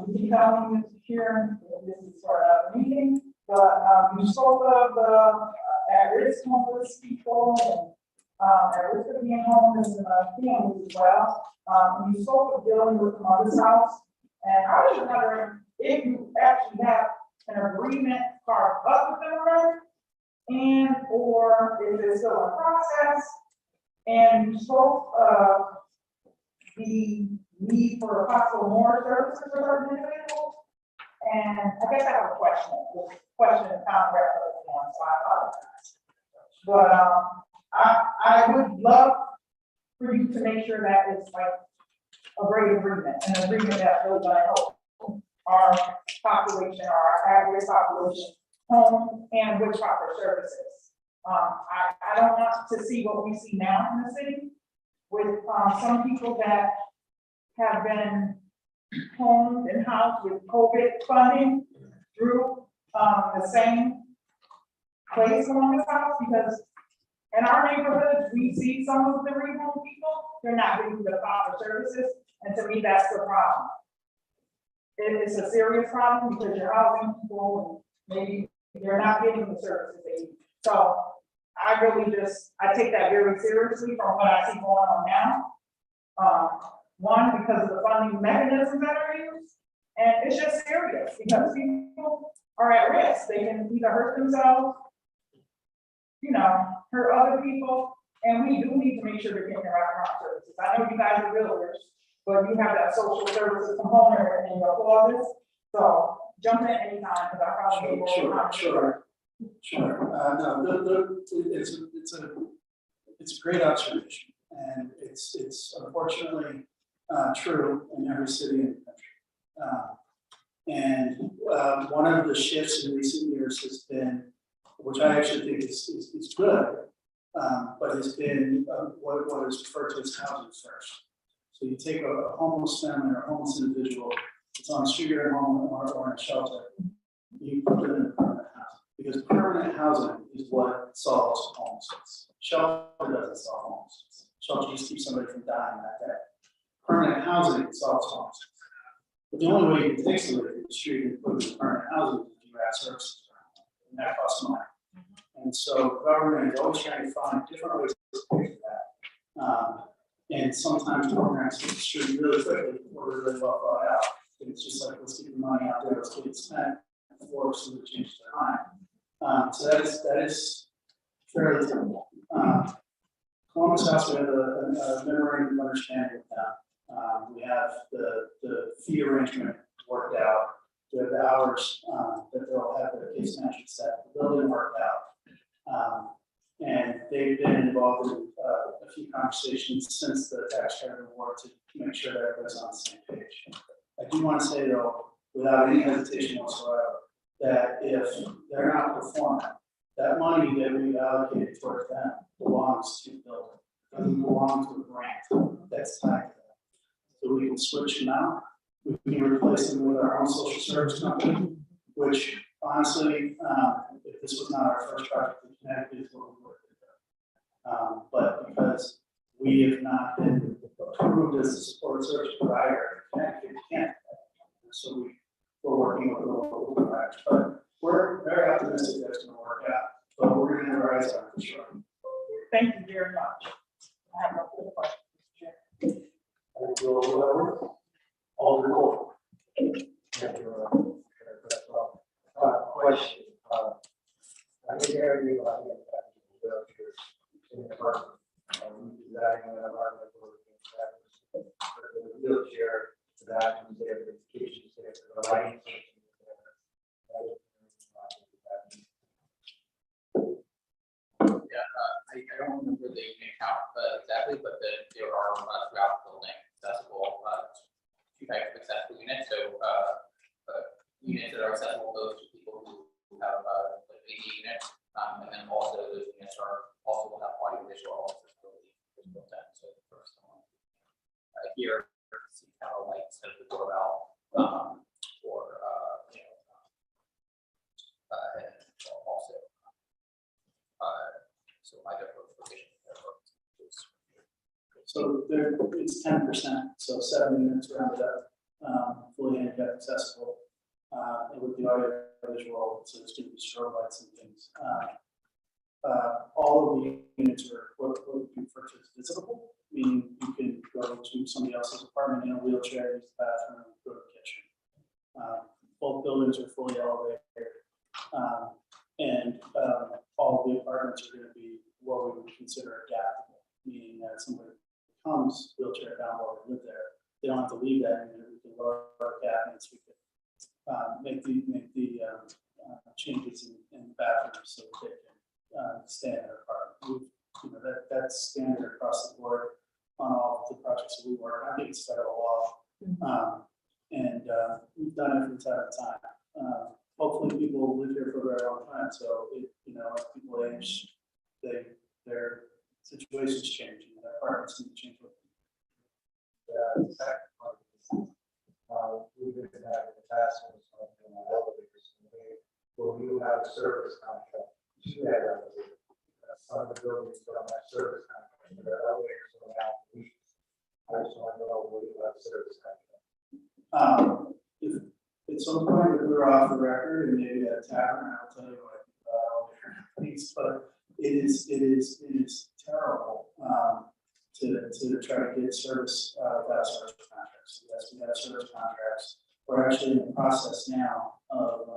you can tell me, Mr. Chair, this is sort of a meeting, but you spoke of the at-risk homeless people and at risk of being homeless and families as well. You spoke of dealing with the mother's house, and I was wondering if you actually have an agreement carved up with them already, and or is it still a process? And you spoke of the need for possible more services for certain individuals. And I guess I have a question. The question is kind of referenced on, so I apologize. But I would love for you to make sure that it's like a great agreement, an agreement that will help our population, our at-risk population, home and with proper services. I don't want to see what we see now in the city with some people that have been homed and housed with COVID funding through the same place along this house, because in our neighborhoods, we see some of the rehome people, they're not getting the proper services, and to me, that's the problem. It is a serious problem because you're housing people and maybe they're not getting the services they need. So I really I take that very seriously from what I see going on now. One, because of the funding mechanisms that are used, and it's just serious because people are at risk. They can either hurt themselves, you know, hurt other people, and we do need to make sure they're getting the right services. I know you guys are realtors, but you have that social services component in your clauses. So jump in anytime because I probably will. Sure. No, it's a great observation, and it's unfortunately true in every city in the country. And one of the shifts in recent years has been, which I actually think is good, but has been what is referred to as housing first. So you take a homeless family or a homeless individual that's on the street or home or in a shelter, you put them in a permanent housing, because permanent housing is what solves homelessness. Shelter doesn't solve homelessness. Shelter just keeps somebody from dying that day. Permanent housing solves homelessness. But the only way you can take somebody from the street and put them in permanent housing is if you add services, and that costs money. And so government is always trying to find different ways to pay for that. And sometimes programs hit the street really quickly or really well thought out. It's just like, let's get the money out there, let's get it spent before somebody changes their mind. So that is fairly typical. Columbus House, we have a memorandum of understanding with them. We have the fee arrangement worked out. We have the hours that they'll have their case management set, the building worked out. And they've been involved in a few conversations since the tax credit award to make sure that everybody's on the same page. I do want to say though, without any hesitation whatsoever, that if they're not performing, that money that we allocated towards them belongs to the building. It doesn't belong to the grant that's tied to that. So we can switch them out we can replace them with our own social service company, which honestly, if this was not our first project in Connecticut, it's what we would have done. But because we have not been approved as a support service provider in Connecticut, we can't. So we're working with the local providers, but we're very optimistic that it's gonna work out, but we're gonna have our eyes on it for sure. Thank you very much. I have no further questions, Mr. Chair. And we'll, Alderman Cole. Question, I can hear you, I get that, wheelchairs in the apartment, designing an apartment for the wheelchair, the bathrooms there, the kitchens there, the lighting. Yeah, I don't remember the unit count exactly, but there are throughout the building accessible, two types of accessible units. So units that are accessible to people who have like AD units, and then also those units are also will have audio visual accessibility built in. So for someone here, see how like set the doorbell, or and also. So I got notification. So there, it's 10%, so 7 units rounded up, fully handicap accessible. And with the audio visual, so it's going to be strobe lights and things. All of the units are what we refer to as visitable, meaning you can go to somebody else's apartment in a wheelchair, use the bathroom, go to the kitchen. Both buildings are fully elevated. And all of the apartments are going to be what we would consider adaptable, meaning that somebody comes wheelchair bound while they live there, they don't have to leave that unit. We can lower our cabinets, we can make the changes in the bathroom so that they can stay in their apartment. That's standard across the board on all of the projects that we work on. I think it's federal law, and we've done it from time to time. Hopefully, people live here for a very long time. So, as people age, their situations change, and their apartments need to change with them. The second part is, we've been having a task force on elevators, where you have a service contract. You should have elevators. Some of the buildings don't have service contracts, their elevators don't have leaks. I just want to know where you have service contract. If at some point if we're off the record and maybe at a tavern, I'll tell you what things, but it is terrible to try to get service without service contracts. Yes, we have service contracts. We're actually in the process now of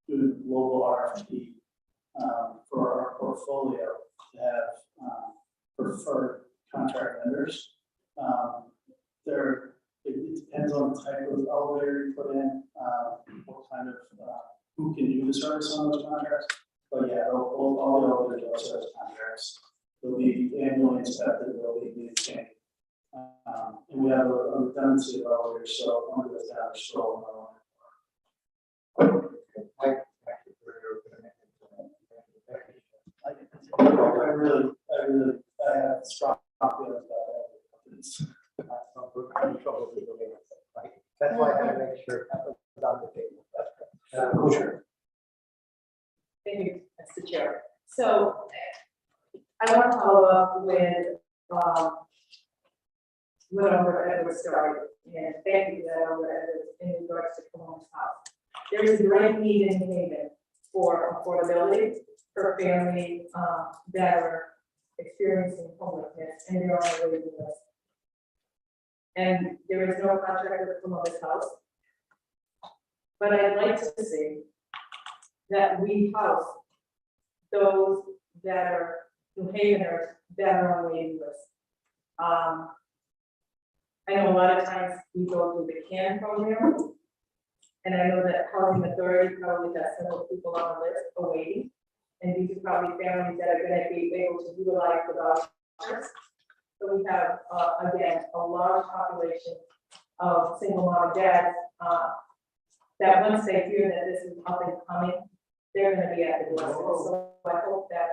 doing a global RFP for our portfolio to have preferred contract vendors. It depends on the type of elevator you put in, what kind of, who can do the service on those contracts. But yeah, all the elevators are service contracts. They'll be annually inspected, they'll be maintained. And we have a redundancy of elevators, so one of those down is still I have strong feelings about that. That's why I had to make sure that was on the table. Sure. Thank you, Mr. Chair. So I want to follow up with whatever Edward started, and thank you, Edward, in regards to Cologne's house. There is a great need in Haven for affordability for families that are experiencing homelessness and they're on the waiting list. And there is no contract with Cologne's house. But I'd like to see that we house those that are New Haveners that are on waiting lists. I know a lot of times we go through the CAN program, and I know that Housing Authority probably has several people on the list awaiting, and these are probably families that are going to be able to utilize the vouchers. So we have, again, a large population of single mom and dads that once they hear that this is up and coming, they're going to be at the doorstep. So I hope that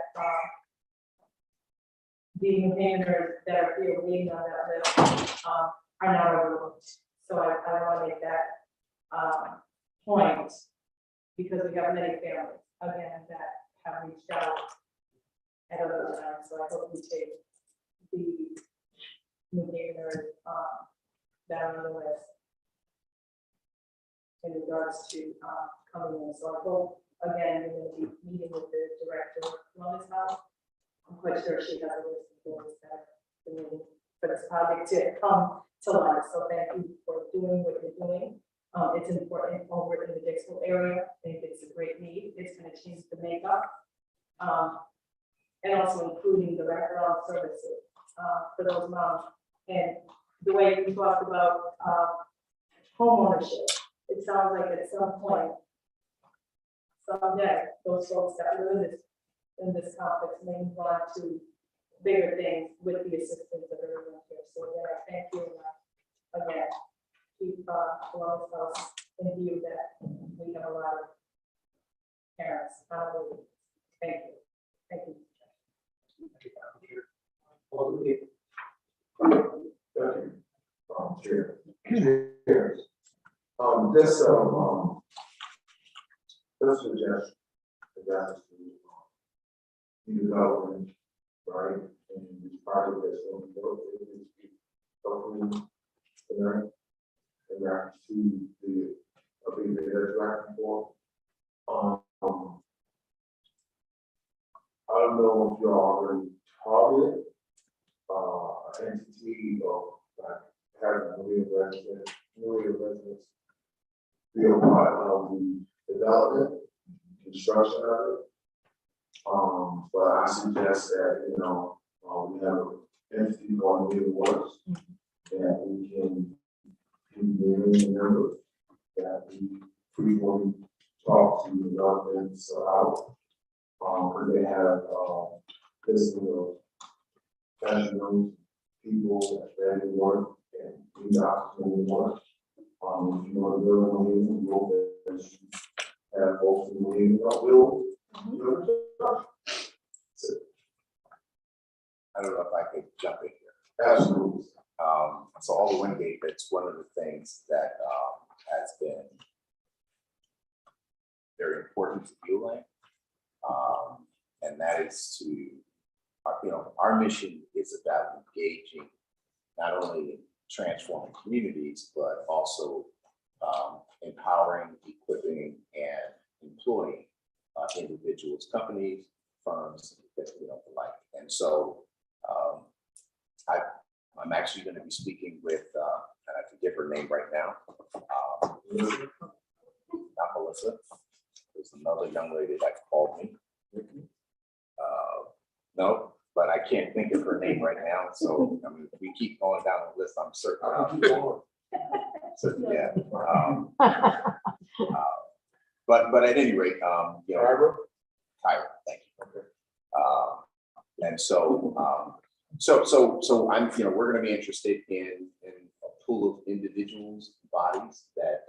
the New Haveners that are here waiting on that list are not overlooked. So I want to make that, point, because we have many families, again, that have reached out at other times, so I hope we take the New Haven, down on the list in regards to, coming in, so I hope, again, we're gonna be meeting with the director of Wellness House. I'm quite sure she has a list of things that are waiting for this project to come to life, so thank you for doing what you're doing. It's important over in the Dixville area. I think it's a great need. It's gonna change the makeup. And also including the wraparound services, for those moms. And the way we talked about, homeownership, it sounds like at some point, someday, those folks that live in this complex may move on to bigger things with the assistance of everyone here. So again, I thank you, and again, keep, Columbus House in view that we have a lot of parents, thank you, thank you. Chair. Chairs. This suggestion, development, right, and this project that's going to go, hopefully, tonight, and I see the, I think that's right for. I don't know if you already targeted, entity of like having new residents be a part of the development, construction of it. But I suggest that, we have an entity on the works that we can remember that we frequently talk to the residents about, because they have listening of professionals, people that ready to work and need the opportunity to work. If you want to build a meeting, we'll have folks in the meeting that will. I don't know if I could jump in here. Absolutely. So all the Wingate, that's one of the things that has been very important to BoA. And that is to, our mission is about engaging not only in transforming communities, but also empowering, equipping, and employing individuals, companies, firms, the like. And so I'm actually going to be speaking with, and I forget her name right now, not Melissa. There's another young lady that called me. No, but I can't think of her name right now. So I mean, if we keep going down the list, I'm certain. So yeah. But at any rate, Tyra, thank you. And so I'm, we're going to be interested in a pool of individuals, bodies that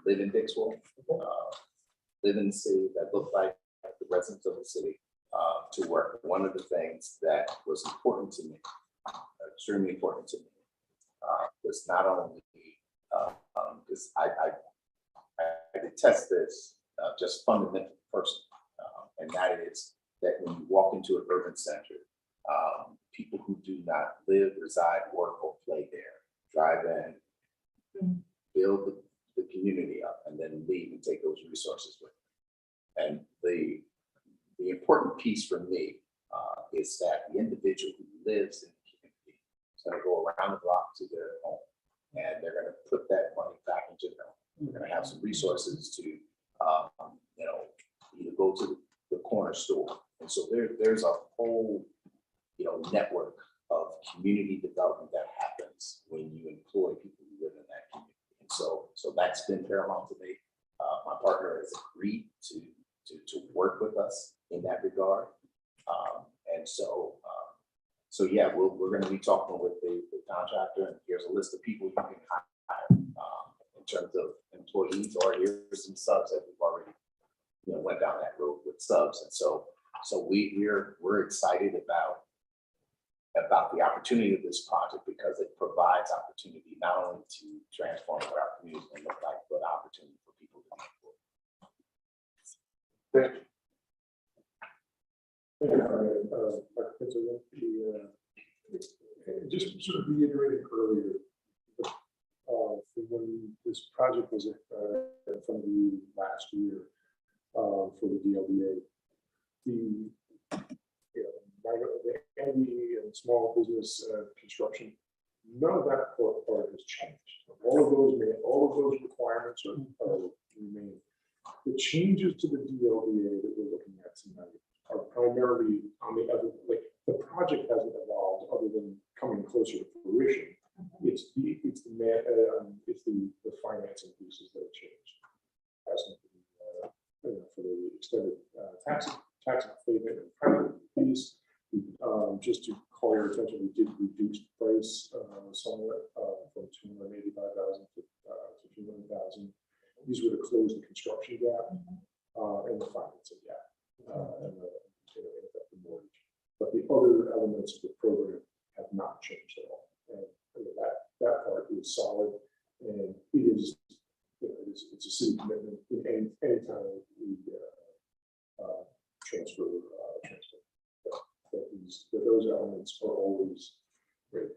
live in Dixville, live in the city, that look like the residents of the city, to work. One of the things that was important to me, extremely important to me, was not only because I detest this just fundamental person, and that is that when you walk into an urban center, people who do not live, reside, work, or play there, drive in, build the community up, and then leave and take those resources with them. And the important piece for me is that the individual who lives in the community is going to go around the block to their home, and they're going to put that money back into their home. They're going to have some resources to, either go to the corner store. And so there's a whole, network of community development that happens when you employ people who live in that community. And so that's been paramount to me. My partner has agreed to work with us in that regard. And so yeah, we're going to be talking with the contractor, and here's a list of people you can hire in terms of employees, or here's some subs that we've already went down that road with subs. And so we're excited about about the opportunity of this project because it provides opportunity not only to transform what our community can look like, but opportunity for people to come forward. Just sort of reiterating earlier, from when this project was in front of you last year for the DLBA, the ME and small business construction, none of that part has changed. All of those requirements are remain. The changes to the DLBA that we're looking at tonight are primarily on the other, like the project hasn't evolved other than coming closer to fruition. It's the financing pieces that have changed. As for the extended tax payment and credit piece, just to call your attention, we did reduce the price somewhat from $285,000 to $200,000. These were to close the construction gap and the financing gap and the mortgage. But the other elements of the program have not changed at all. And that part is solid, and it is, it's a city commitment in any time we transfer. Those elements are always great.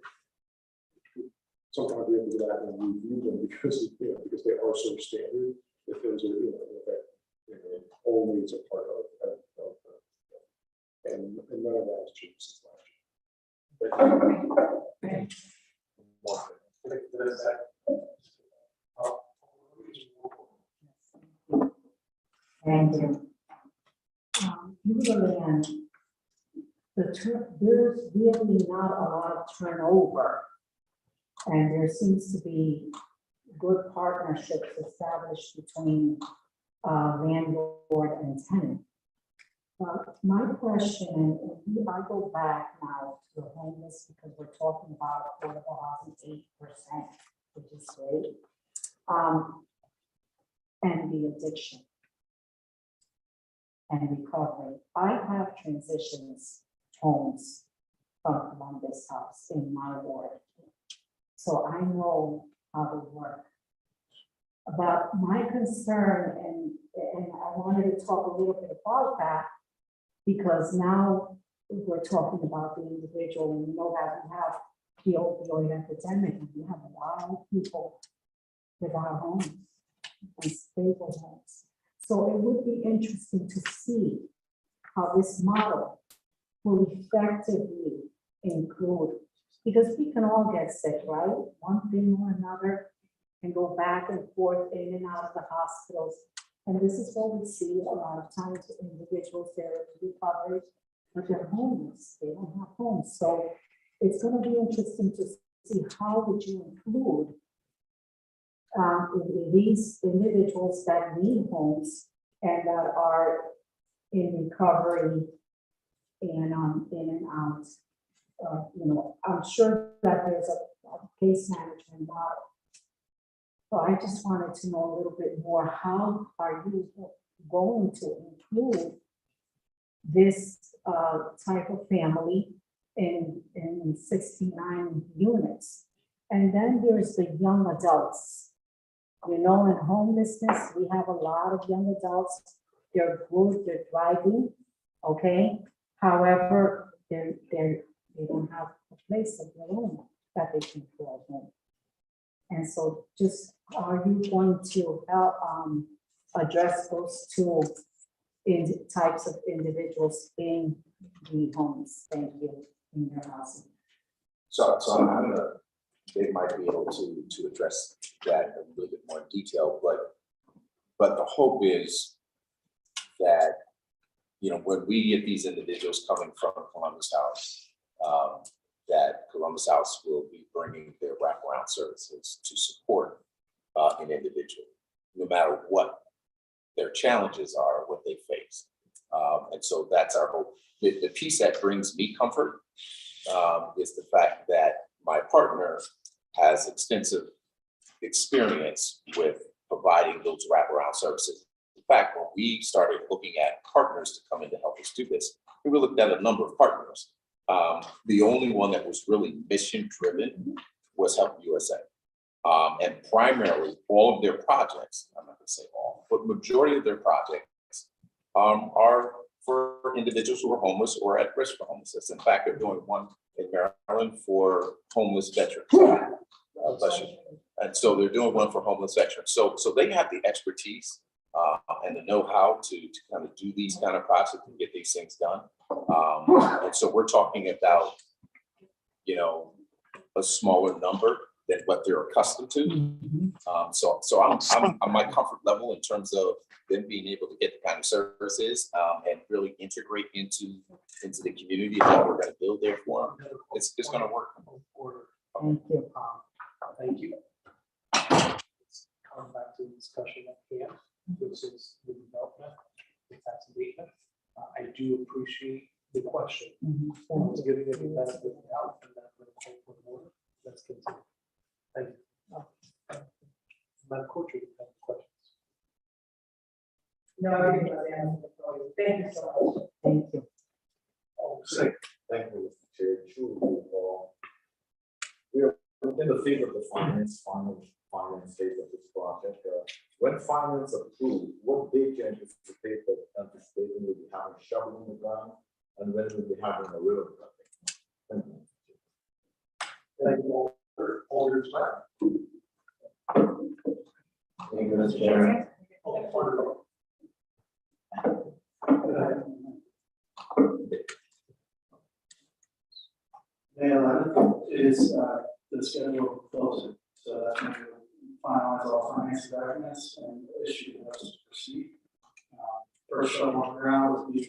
Sometimes we have to go back and review them because they are so standard that those are always a part of and none of that has changed since last year. Thank you. Usually, there's really not a lot of turnover, and there seems to be good partnerships established between landlord and tenant. My question, and I go back now to the homeless because we're talking about affordable housing 8%, which is great, and the addiction and recovery. I have transitions homes from Columbus House in my ward, so I know how they work. But my concern, and I wanted to talk a little bit about that, because now we're talking about the individual, and we know that we have the opioid epidemic, and we have a lot of people without homes and stable homes. So it would be interesting to see how this model will effectively include, because we can all get sick, right? One thing or another, and go back and forth in and out of the hospitals. And this is what we see a lot of times, individuals there to recover, but they're homeless, they don't have homes. So it's going to be interesting to see how would you include these individuals that need homes and that are in recovery and in and out. I'm sure that there's a case management model. So I just wanted to know a little bit more. How are you going to include this type of family in 69 units? And then there's the young adults. In homelessness, we have a lot of young adults. They're good, they're thriving, okay? However, they don't have a place of their own that they can call home. And so just, are you going to help address those two types of individuals in the homes? Thank you, in your housing. So they might be able to address that in a little bit more detail, but the hope is that, when we get these individuals coming from Columbus House, that Columbus House will be bringing their wraparound services to support an individual, no matter what their challenges are, what they face. And so that's our hope. The piece that brings me comfort is the fact that my partner has extensive experience with providing those wraparound services. In fact, when we started looking at partners to come in to help us do this, we looked at a number of partners. The only one that was really mission driven was Help USA. And primarily, all of their projects, I'm not gonna say all, but majority of their projects are for individuals who are homeless or at risk for homelessness. In fact, they're doing one in Maryland for homeless veterans. Bless you. And so they're doing one for homeless veterans. So they have the expertise and the know-how to kind of do these kind of projects and get these things done. And so we're talking about, you know, a smaller number than what they're accustomed to. So I'm my comfort level in terms of them being able to get the kind of services and really integrate into the community that we're going to build there for them. It's going to work. Thank you. Thank you. Coming back to the discussion at hand, which is the development, the tax abatement. I do appreciate the question. It's giving it the benefit of the doubt and that we're going for the order. Let's continue. Thank you. Madam Coach, you have questions? No, I didn't have the answer for you. Thank you so much. Thank you. Oh, say, Thank you, Mr. Chair. Truly, we are in the favor of the finance phase of this project. When finance approved, what date do you anticipate that anticipating will be having shovel in the ground, and when will be having a river project? thank you all your time. Thank you, Mr. Chair. May 11th is the schedule closing, so that's when we finalize all financial documents and issue the notice to proceed. First shovel on the ground would be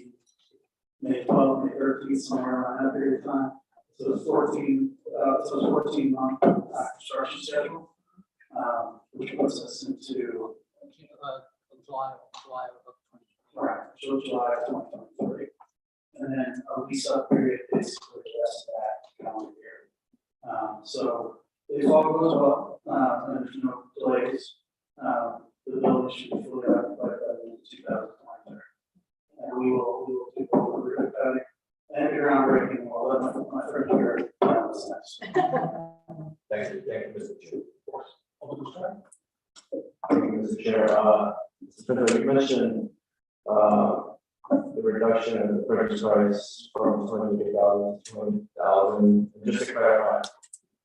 May 12th, May 13th, somewhere around that period of time. So it's 14-month construction schedule, which puts us into July of 2020. right, so July of 2023. And then a lease up period basically the rest of that calendar year. So if all goes well, and there's no delays, the building should be fully occupied by the end of 2023. And we will do all the ribbon cutting and the groundbreaking. We'll let my friend here down this next. Thank you, Mr. Chair. Thank you, Mr. Chair. You mentioned the reduction in the purchase price from $28,000 to $20,000. Just to clarify,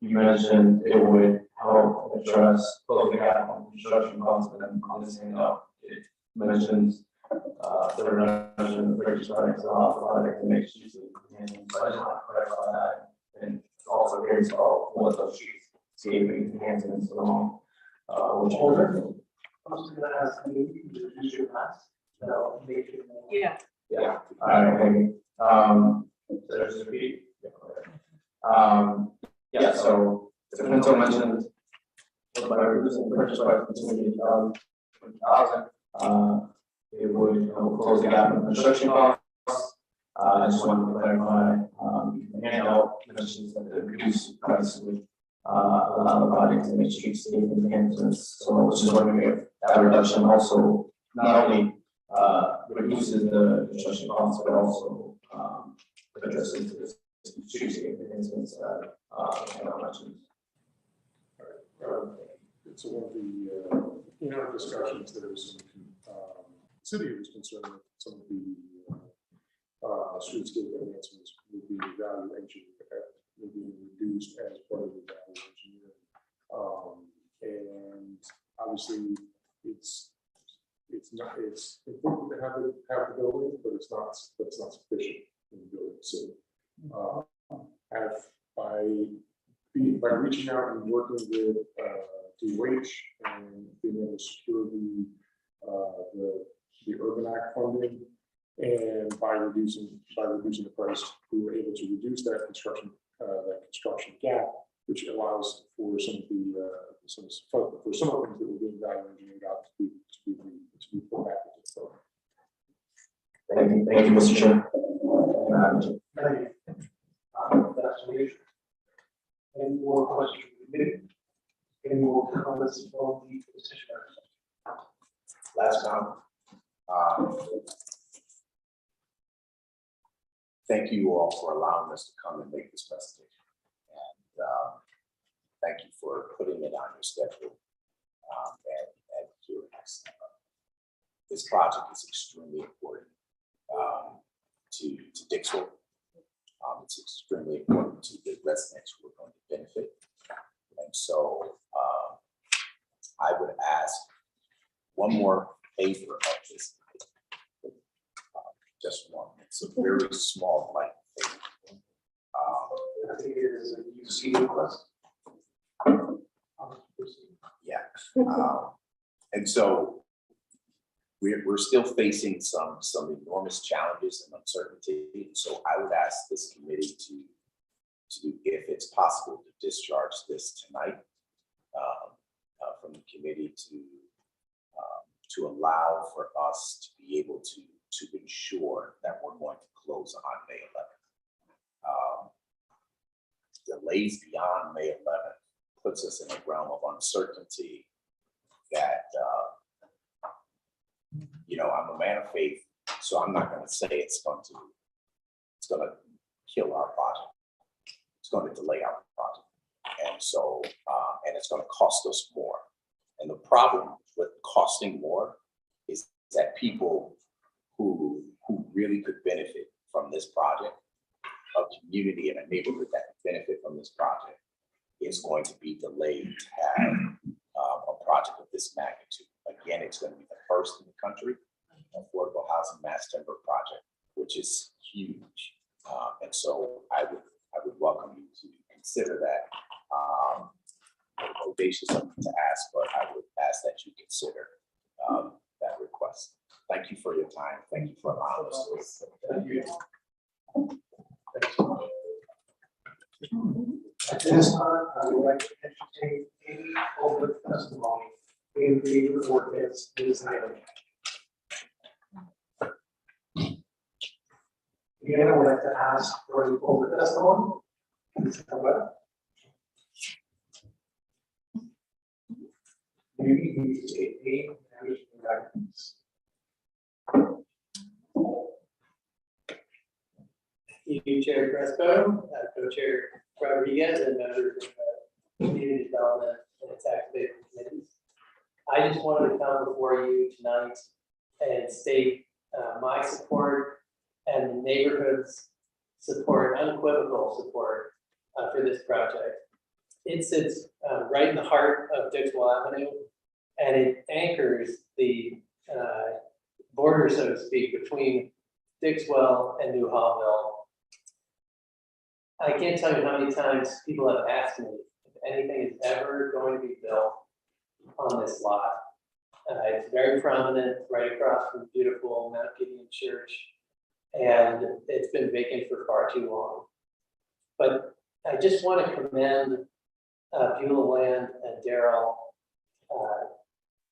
you mentioned it would help address close the gap on construction costs, and on this handout, it mentions the reduction in the purchase price of the project to make use of the enhancements. So I just want to clarify that, and also curious about what those saving enhancements along which order. I was going to ask you to reduce your mass. That'll make it more. Yeah. Yeah, all right, thank you. So there's a repeat. Yeah, so the Pinto mentioned by reducing the purchase price from $20,000, it would close the gap in construction costs. I just wanted to clarify, the handout mentions that the reduced price would allow the project to make streetscape enhancements. So I was just wondering if that reduction also not only reduces the construction costs, but also addresses the streetscape enhancements that I mentioned. So one of the, in our discussions, there was some, city was concerned that some of the streetscape enhancements would be value engineered, would be reduced as part of the value engineering. And obviously, it's important to have the building, but it's not sufficient in the building. So by reaching out and working with DOH and being able to secure the Urban Act funding, and by reducing the price, we were able to reduce that construction gap, which allows for some of the some of the things that were being value engineered out to be put back into the program. Thank you, Mr. Chair. Thank you. That's amazing. Any more questions from the committee? Any more comments from the petitioners? Last comment. thank you all for allowing us to come and make this presentation. And thank you for putting it on your schedule and hearing us. This project is extremely important to Dixville. It's extremely important to the residents who are going to benefit. And so I would ask one more favor of this. Just one. It's a very small, light thing. I think it is a UC request. Yeah. And so we're still facing some enormous challenges and uncertainty. So I would ask this committee to, if it's possible, to discharge this tonight from the committee to allow for us to be able to ensure that we're going to close on May 11th. Delays beyond May 11th puts us in a realm of uncertainty that, I'm a man of faith, so I'm not going to say it's going to kill our project. It's going to delay our project. And so, and it's going to cost us more. And the problem with costing more is that people who really could benefit from this project, a community and a neighborhood that could benefit from this project, is going to be delayed to have a project of this magnitude. Again, it's going to be the first in the country affordable housing mass timber project, which is huge. And so I would welcome you to consider that. Audacious of me to ask, but I would ask that you consider that request. Thank you for your time. Thank you for allowing us to. Thank you. At this time, I would like to entertain any public testimony in favor or against this item. Again, I would like to ask for any public testimony. Please come up. Maybe you need to take name and records. You, Chair Crespo, Co-Chair Rodriguez, and members of the Community Development and Tax Abatement Committees. I just wanted to come before you tonight and state my support and the neighborhood's support, unequivocal support for this project. It sits right in the heart of Dixwell Avenue, and it anchors the border, so to speak, between Dixwell and New Hallville. I can't tell you how many times people have asked me if anything is ever going to be built on this lot. It's very prominent, right across from beautiful Mount Gideon Church, and it's been vacant for far too long. But I just want to commend Beulah Land and Daryl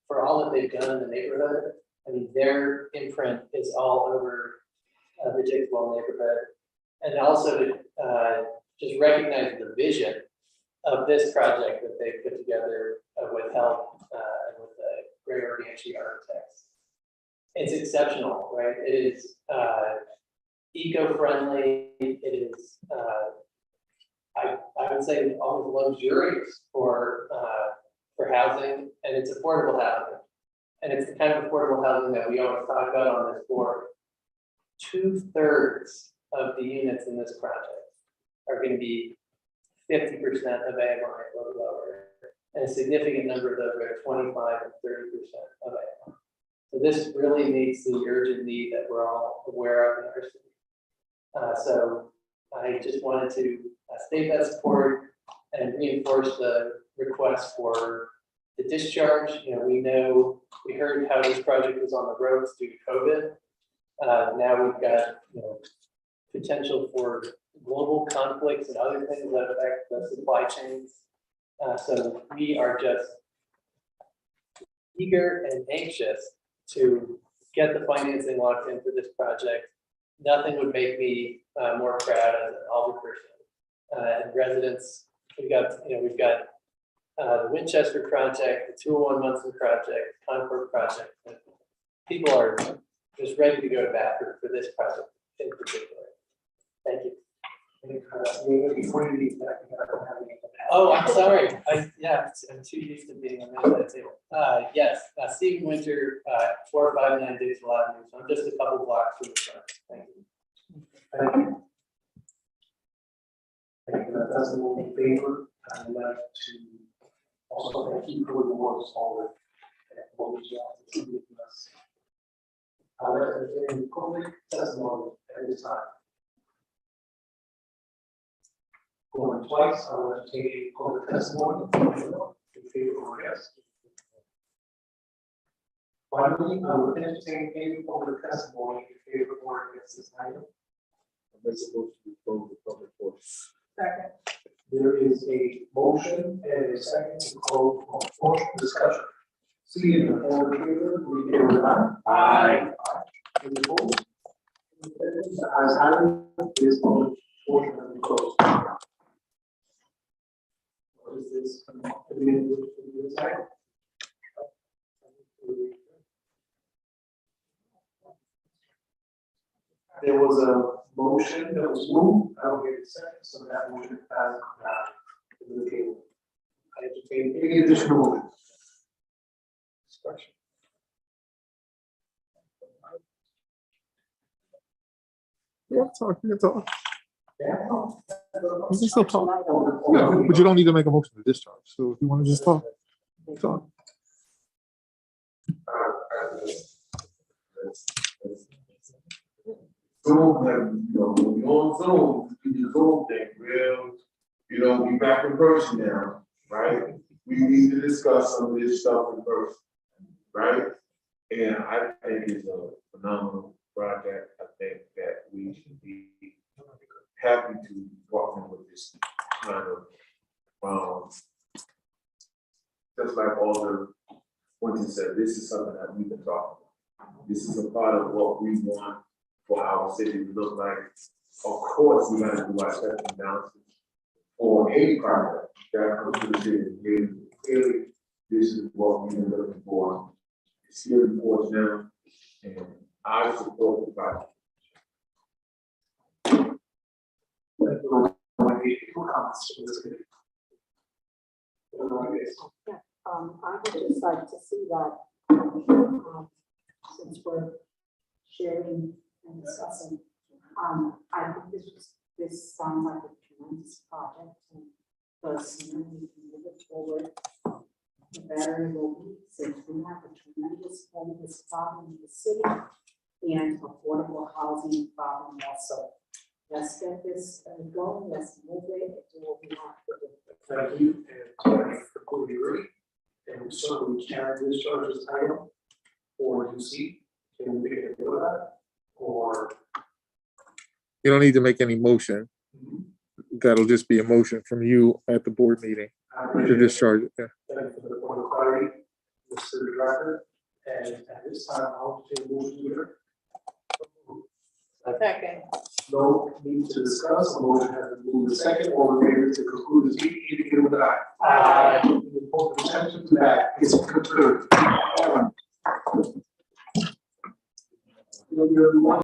for all that they've done in the neighborhood. I mean, their imprint is all over the Dixwell neighborhood. And also to just recognize the vision of this project that they've put together with help and with the Greater Banshee architects. It's exceptional, right? It is eco-friendly. It is, I would say, almost luxurious for housing, and it's affordable housing. And it's the kind of affordable housing that we always talk about on this board. 2/3 of the units in this project are going to be 50% of AMI or lower, and a significant number of those are 25 and 30% of AMI. So this really meets the urgent need that we're all aware of in our city. So I just wanted to state that support and reinforce the request for the discharge. We heard how this project was on the roads due to COVID. Now we've got potential for global conflicts and other things that affect the supply chains. So we are just eager and anxious to get the financing locked in for this project. Nothing would make me more proud as an alderperson and residents. We've got the Winchester project, the 201 Munson project, Concord project. People are just ready to go to bat for this project in particular. before you leave, that, I don't have any. Oh, I'm sorry. I'm too used to being a man at the table. Yes, Stephen Winter, 459 Dixon Avenue. So I'm just a couple blocks from the front. Thank you. Thank you. Thank you, that doesn't move in favor, I'd like to also thank you for the works all the what we have to do with us. However, in public testimony at this time. Going twice, I will take public testimony in favor or against. Finally, I will entertain any public testimony in favor or against this item. I'm supposed to close the public portion. Second. There is a motion and a second to close on portion discussion. Seeing the all in favor, we give it aye. Aye. Any opposed? As item is on portion of the closed. What is this? There was a motion that was moved, I don't get a second, so that motion has to the table. I entertain any additional motions. Discussion. You can talk. Yeah. You can still talk. Yeah, but you don't need to make a motion to discharge. So if you want to just talk, talk. Zoom, when you on Zoom, you do the Zoom thing, we back in person now, right? We need to discuss some of this stuff in person, right? And I think it's a phenomenal project. I think that we should be happy to walk in with this kind of, just like all the points said, this is something that we've been talking about. This is a part of what we want for our city to look like. Of course, we gotta do our steps and balances for any project that comes to the city. Clearly, this is what we've been looking for. It's here before us now, and I support the project. I would just like to see that, since we're sharing and discussing, I think this sounds like a tremendous project, and the sooner we can move it forward, the better it will be, since we have a tremendous homeless problem in the city and affordable housing problem also. Let's get this going, let's move it, and do what we have to do. Thank you, and I completely agree. And we certainly can discharge this item, or you see, can we make it do that? Or. You don't need to make any motion. That'll just be a motion from you at the board meeting to discharge it. Yeah. Thank you for the point of clarity, Mr. Director. And at this time, I'll take a motion here. Second. No need to discuss, a motion has been moved to second, all in favor to conclude this meeting, indicate with aye. Aye. Any opposed, abstentions, that is concluded.